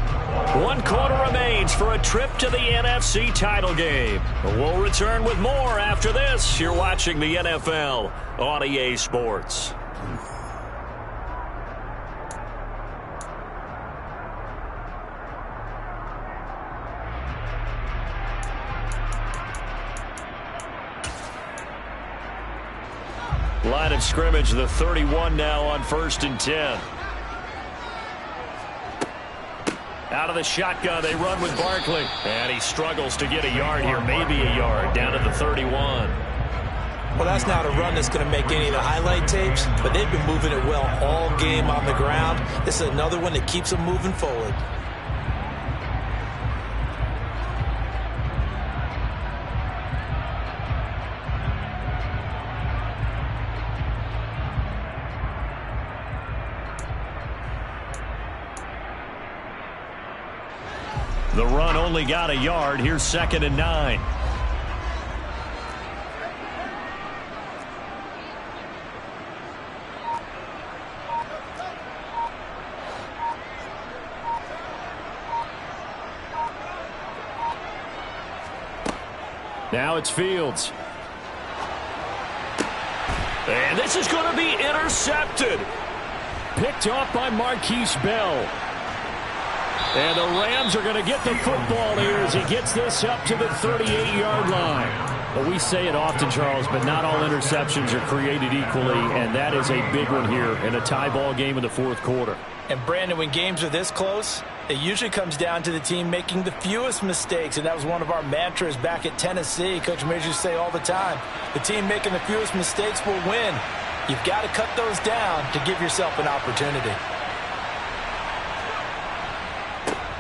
Speaker 3: 1 quarter remains for a trip to the NFC title game. We'll return with more after this. You're watching the NFL on EA Sports. Line of scrimmage, the 31 now on 1st and 10. Out of the shotgun, they run with Barkley. And he struggles to get a yard here, maybe a yard, down at the 31.
Speaker 2: Well, that's not a run that's going to make any of the highlight tapes, but they've been moving it well all game on the ground. This is another one that keeps them moving forward.
Speaker 3: The run only got a yard. Here's 2nd and 9. Now it's Fields. And this is going to be intercepted. Picked off by Marquise Bell. And the Rams are going to get the football here as he gets this up to the 38-yard line. Well, we say it often, Charles, but not all interceptions are created equally, and that is a big one here in a tie ball game in the fourth quarter.
Speaker 2: And, Brandon, when games are this close, it usually comes down to the team making the fewest mistakes, and that was one of our mantras back at Tennessee. Coach Majors say all the time, the team making the fewest mistakes will win. You've got to cut those down to give yourself an opportunity.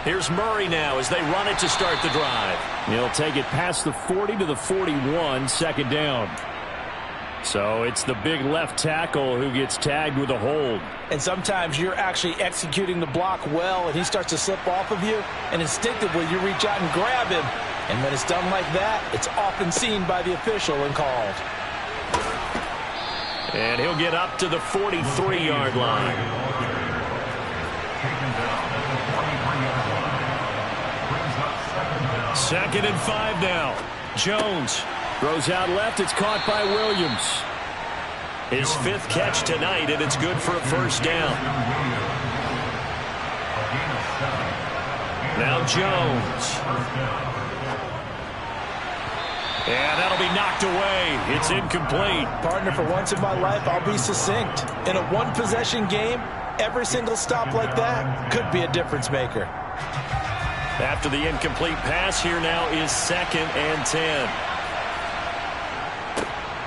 Speaker 3: Here's Murray now as they run it to start the drive. He'll take it past the 40 to the 41, second down. So it's the big left tackle who gets tagged with a hold.
Speaker 2: And sometimes you're actually executing the block well, and he starts to slip off of you, and instinctively you reach out and grab him. And when it's done like that, it's often seen by the official and called.
Speaker 3: And he'll get up to the 43-yard line. Second and 5 now. Jones throws out left. It's caught by Williams. His 5th catch tonight, and it's good for a first down. Now Jones. And that'll be knocked away. It's incomplete.
Speaker 2: Partner, for once in my life, I'll be succinct. In a one-possession game, every single stop like that could be a difference maker.
Speaker 3: After the incomplete pass, here now is 2nd and 10.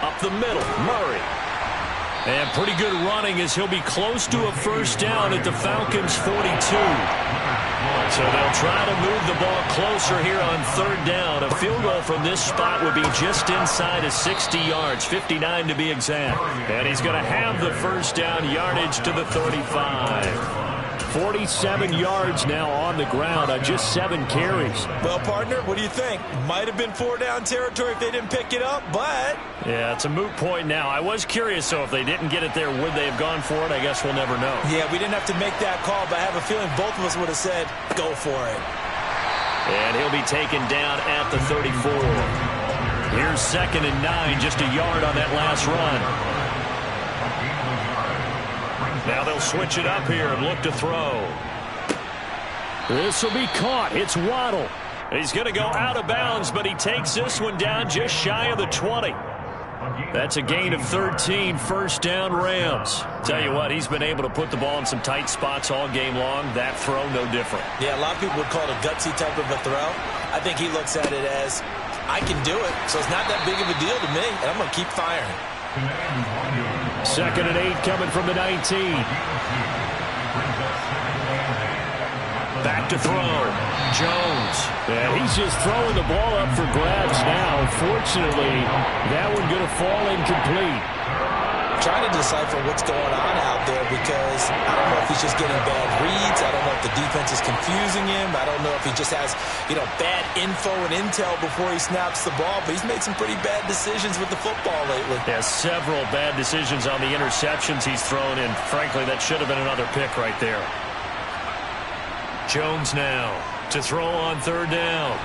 Speaker 3: Up the middle, Murray. And pretty good running as he'll be close to a first down at the Falcons' 42. So they'll try to move the ball closer here on 3rd down. A field goal from this spot would be just inside of 60 yards, 59 to be exact. And he's going to have the first down yardage to the 35. 47 yards now on the ground on just 7 carries.
Speaker 2: Well, partner, what do you think? Might have been 4-down territory if they didn't pick it up, but...
Speaker 3: Yeah, it's a moot point now. I was curious, so if they didn't get it there, would they have gone for it? I guess we'll never know.
Speaker 2: Yeah, we didn't have to make that call, but I have a feeling both of us would have said, go for it.
Speaker 3: And he'll be taken down at the 34. Here's 2nd and 9, just a yard on that last run. Now they'll switch it up here and look to throw. This will be caught. It's Waddle. He's going to go out of bounds, but he takes this one down just shy of the 20. That's a gain of 13, first down Rams. Tell you what, he's been able to put the ball in some tight spots all game long. That throw, no different.
Speaker 2: Yeah, a lot of people would call it a gutsy type of a throw. I think he looks at it as, I can do it, so it's not that big of a deal to me, and I'm going to keep firing.
Speaker 3: 2nd and 8 coming from the 19. Back to throw. Jones. And he's just throwing the ball up for grabs now. Fortunately, that one going to fall incomplete.
Speaker 2: Trying to decipher what's going on out there because I don't know if he's just getting bad reads. I don't know if the defense is confusing him. I don't know if he just has, bad info and intel before he snaps the ball. But he's made some pretty bad decisions with the football lately.
Speaker 3: Yeah, several bad decisions on the interceptions he's thrown, and frankly, that should have been another pick right there. Jones now to throw on 3rd down.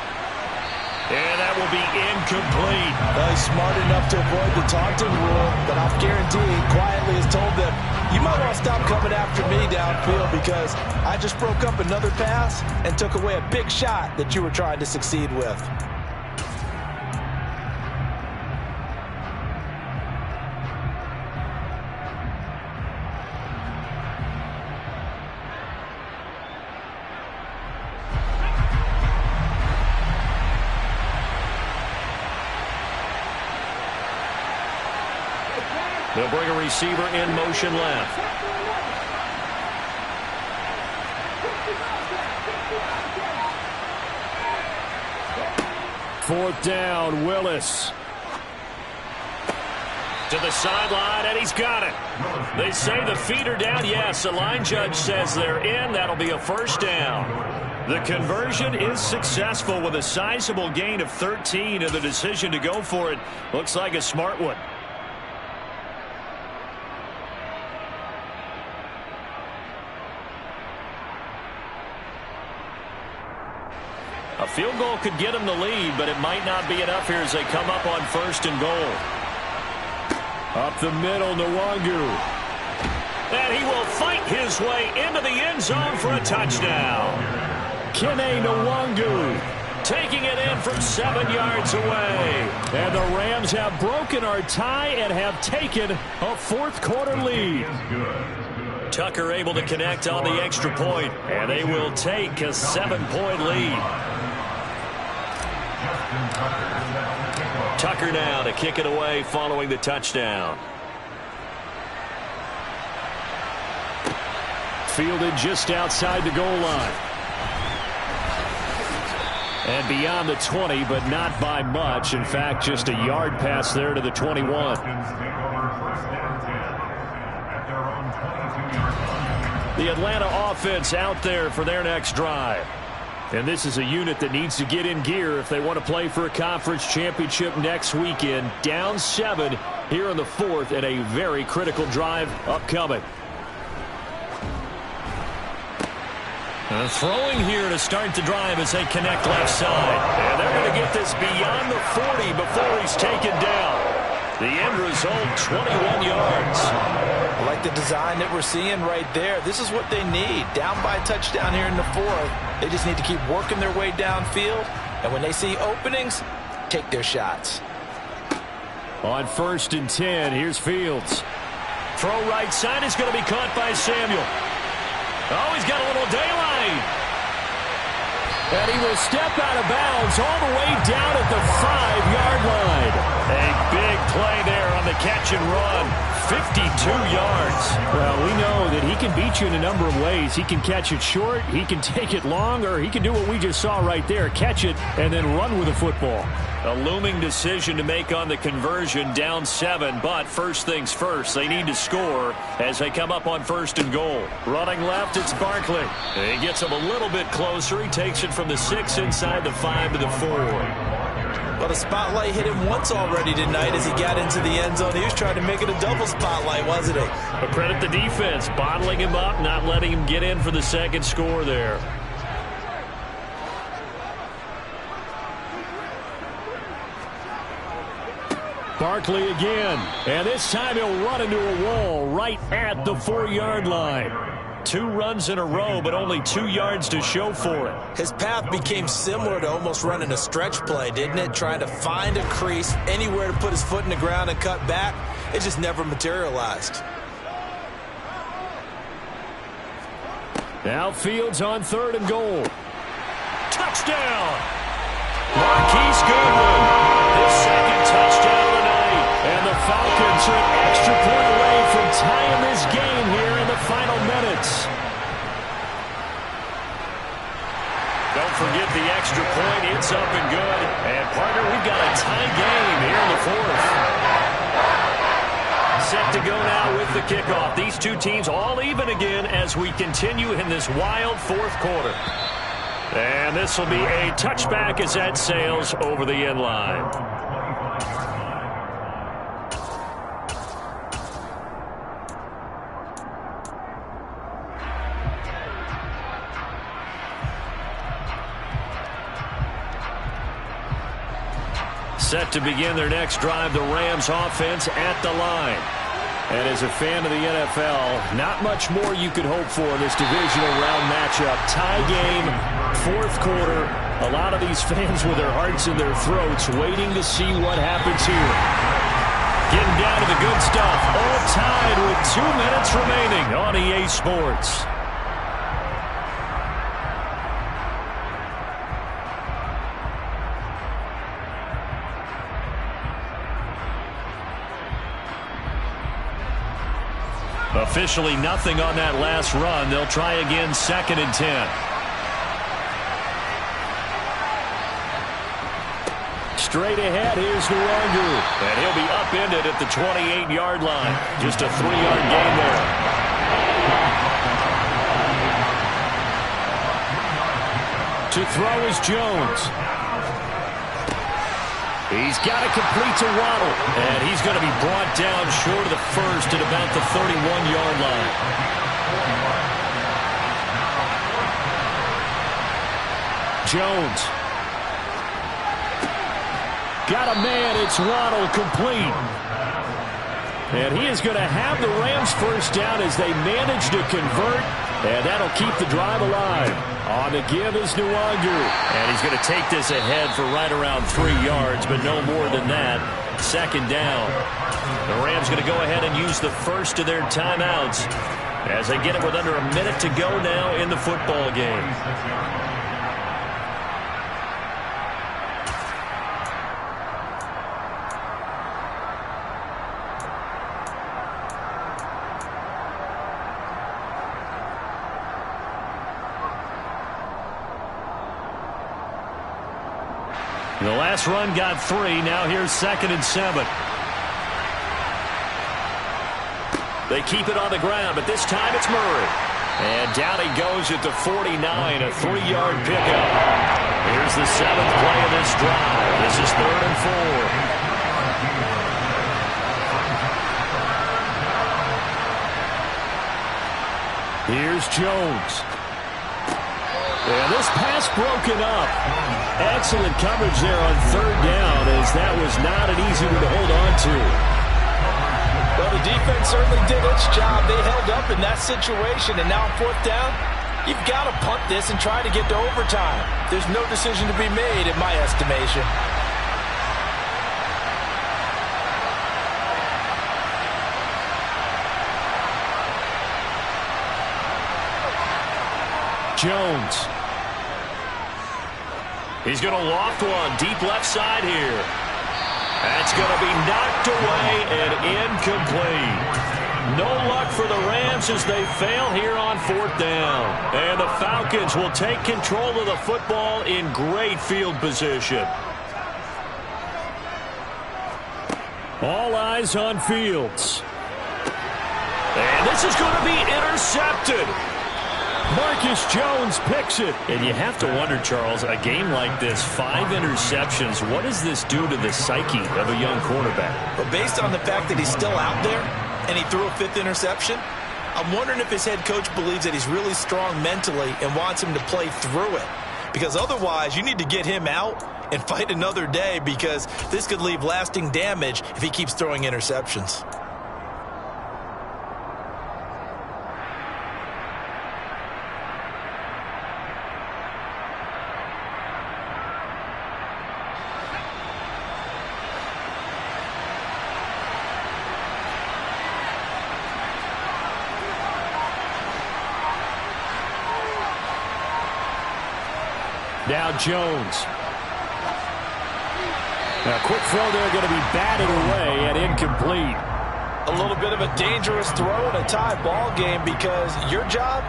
Speaker 3: And that will be incomplete.
Speaker 2: Well, he's smart enough to avoid the taunting rule, but I'll guarantee he quietly has told them, you might want to stop coming after me downfield because I just broke up another pass and took away a big shot that you were trying to succeed with.
Speaker 3: They'll bring a receiver in motion left. Fourth down, Willis. To the sideline, and he's got it. They say the feet are down. Yes, the line judge says they're in. That'll be a first down. The conversion is successful with a sizable gain of 13, and the decision to go for it looks like a smart one. A field goal could get him the lead, but it might not be enough here as they come up on 1st and goal. Up the middle, Nwangu. And he will fight his way into the end zone for a touchdown. Kene Nwangu taking it in from 7 yards away. And the Rams have broken our tie and have taken a fourth-quarter lead.
Speaker 1: Tucker able to connect on the extra point, and they will take a 7-point lead. Tucker now to kick it away following the touchdown.
Speaker 3: Fielded just outside the goal line. And beyond the 20, but not by much. In fact, just a yard pass there to the 21. The Atlanta offense out there for their next drive. And this is a unit that needs to get in gear if they want to play for a conference championship next weekend. Down 7 here in the fourth, and a very critical drive upcoming.
Speaker 1: Throwing here to start the drive as they connect left side. And they're going to get this beyond the 40 before he's taken down. The end result, 21 yards.
Speaker 2: I like the design that we're seeing right there. This is what they need. Down by a touchdown here in the fourth. They just need to keep working their way downfield. And when they see openings, take their shots.
Speaker 3: On 1st and 10, here's Fields.
Speaker 1: Throw right side is going to be caught by Samuel. Oh, he's got a little daylight.
Speaker 3: And he will step out of bounds all the way down at the 5-yard line.
Speaker 1: A big play there on the catch and run. 52 yards.
Speaker 3: Well, we know that he can beat you in a number of ways. He can catch it short, he can take it long, or he can do what we just saw right there, catch it and then run with the football.
Speaker 1: A looming decision to make on the conversion, down 7, but first things first, they need to score as they come up on 1st and goal. Running left, it's Barkley. He gets him a little bit closer. He takes it from the 6 inside the 5 to the 4.
Speaker 2: Well, the spotlight hit him once already tonight as he got into the end zone. He was trying to make it a double spotlight, wasn't he?
Speaker 1: But credit the defense, bottling him up, not letting him get in for the second score there.
Speaker 3: Barkley again, and this time he'll run into a wall right at the 4-yard line.
Speaker 1: 2 runs in a row, but only 2 yards to show for it.
Speaker 2: His path became similar to almost running a stretch play, didn't it? Trying to find a crease, anywhere to put his foot in the ground and cut back. It just never materialized.
Speaker 3: Now Fields on 3rd and goal.
Speaker 1: Touchdown! Marquise Goodwin, his second touchdown of the night.
Speaker 3: And the Falcons are an extra point away from tying this game here in the final minutes.
Speaker 1: Don't forget the extra point. It's up and good. And, partner, we've got a tie game here in the fourth. Set to go now with the kickoff. These two teams all even again as we continue in this wild fourth quarter. And this will be a touchback as that sails over the end line. Set to begin their next drive, the Rams offense at the line.
Speaker 3: And as a fan of the NFL, not much more you could hope for in this divisional round matchup. Tie game, fourth quarter. A lot of these fans with their hearts in their throats waiting to see what happens here.
Speaker 1: Getting down to the good stuff. All tied with 2 minutes remaining on EA Sports. Officially nothing on that last run. They'll try again, 2nd and 10.
Speaker 3: Straight ahead, here's Nwangu.
Speaker 1: And he'll be upended at the 28-yard line. Just a 3-yard gain there.
Speaker 3: To throw is Jones. He's got it complete to Waddle.
Speaker 1: And he's going to be brought down short of the first at about the 31-yard line.
Speaker 3: Jones. Got a man. It's Waddle complete. And he is going to have the Rams first down as they manage to convert.
Speaker 1: And that'll keep the drive alive. On the give is Nwangu. And he's going to take this ahead for right around 3 yards, but no more than that. Second down. The Rams going to go ahead and use the first of their timeouts as they get it with under a minute to go now in the football game. The last run got 3. Now here's 2nd and 7. They keep it on the ground, but this time it's Murray. And down he goes at the 49, a 3-yard pickup. Here's the 7th play of this drive. This is 3rd and 4. Here's Jones. And this pass broken up. Excellent coverage there on 3rd down, as that was not an easy one to hold on to.
Speaker 2: Well, the defense certainly did its job. They held up in that situation, and now on 4th down, you've got to punt this and try to get to overtime. There's no decision to be made in my estimation.
Speaker 1: Jones. He's going to loft one deep left side here. That's going to be knocked away and incomplete. No luck for the Rams as they fail here on 4th down. And the Falcons will take control of the football in great field position. All eyes on Fields. And this is going to be intercepted. Marcus Jones picks it. And you have to wonder, Charles, a game like this, 5 interceptions, what does this do to the psyche of a young quarterback?
Speaker 2: But based on the fact that he's still out there and he threw a 5th interception, I'm wondering if his head coach believes that he's really strong mentally and wants him to play through it. Because otherwise, you need to get him out and fight another day, because this could leave lasting damage if he keeps throwing interceptions.
Speaker 1: Now Jones. A quick throw there, going to be batted away and incomplete.
Speaker 2: A little bit of a dangerous throw in a tie ball game, because your job,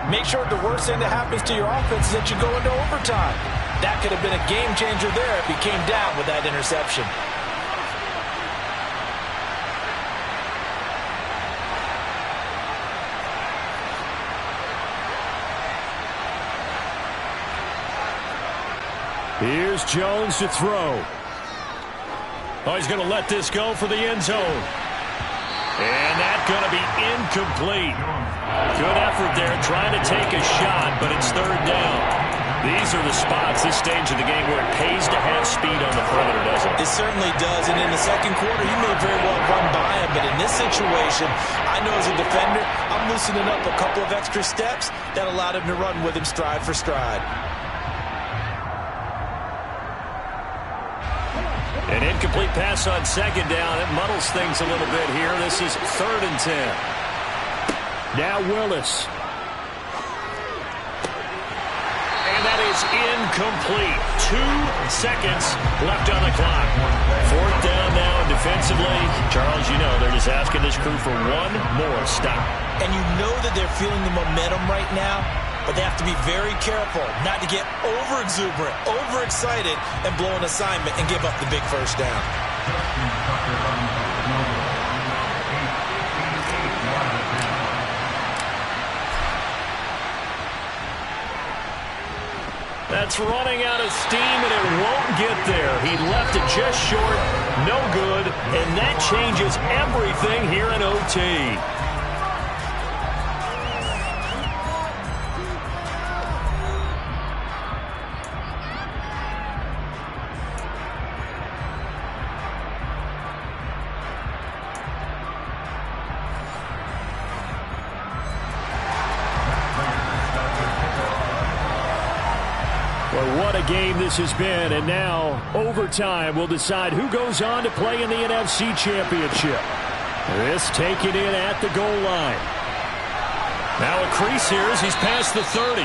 Speaker 2: make sure the worst thing that happens to your offense is that you go into overtime. That could have been a game changer there if he came down with that interception.
Speaker 1: Here's Jones to throw. Oh, he's going to let this go for the end zone. And that's going to be incomplete. Good effort there trying to take a shot, but it's 3rd down. These are the spots, this stage of the game, where it pays to have speed on the perimeter, doesn't it?
Speaker 2: It certainly does, and in the second quarter, he may very well run by him, but in this situation, I know as a defender, I'm loosening up a couple of extra steps that allowed him to run with him stride for stride.
Speaker 1: An incomplete pass on 2nd down. It muddles things a little bit here. This is 3rd and 10. Now Willis. And that is incomplete. 2 seconds left on the clock. 4th down now defensively. Charles, you know they're just asking this crew for one more stop.
Speaker 2: And you know that they're feeling the momentum right now, but they have to be very careful not to get over-exuberant, over-excited, and blow an assignment and give up the big first down.
Speaker 1: That's running out of steam, and it won't get there. He left it just short, no good, and that changes everything here in OT. Well, what a game this has been, and now overtime will decide who goes on to play in the NFC Championship. This taken in at the goal line. Now a crease here as he's past the 30.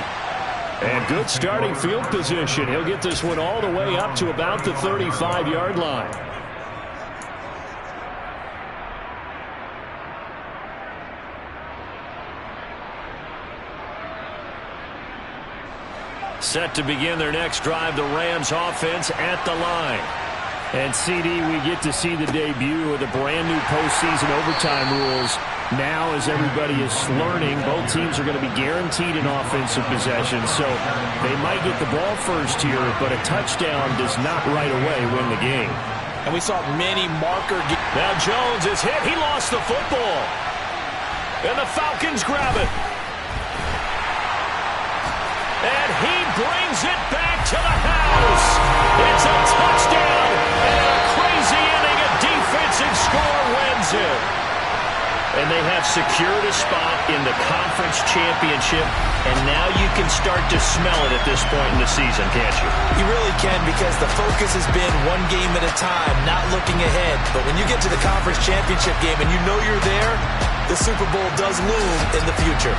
Speaker 1: And good starting field position. He'll get this one all the way up to about the 35-yard line. Set to begin their next drive, the Rams offense at the line. And, CD, we get to see the debut of the brand-new postseason overtime rules. Now, as everybody is learning, both teams are going to be guaranteed an offensive possession. So they might get the ball first here, but a touchdown does not right away win the game.
Speaker 2: And we saw many marker.
Speaker 1: Now Jones is hit. He lost the football. And the Falcons grab it. And he brings it back to the house. It's a touchdown. And a crazy inning, a defensive score wins it.
Speaker 3: And they have secured a spot in the conference championship, and now you can start to smell it at this point in the season, can't you?
Speaker 2: You really can, because the focus has been one game at a time, not looking ahead. But when you get to the conference championship game and you know you're there, the Super Bowl does loom in the future.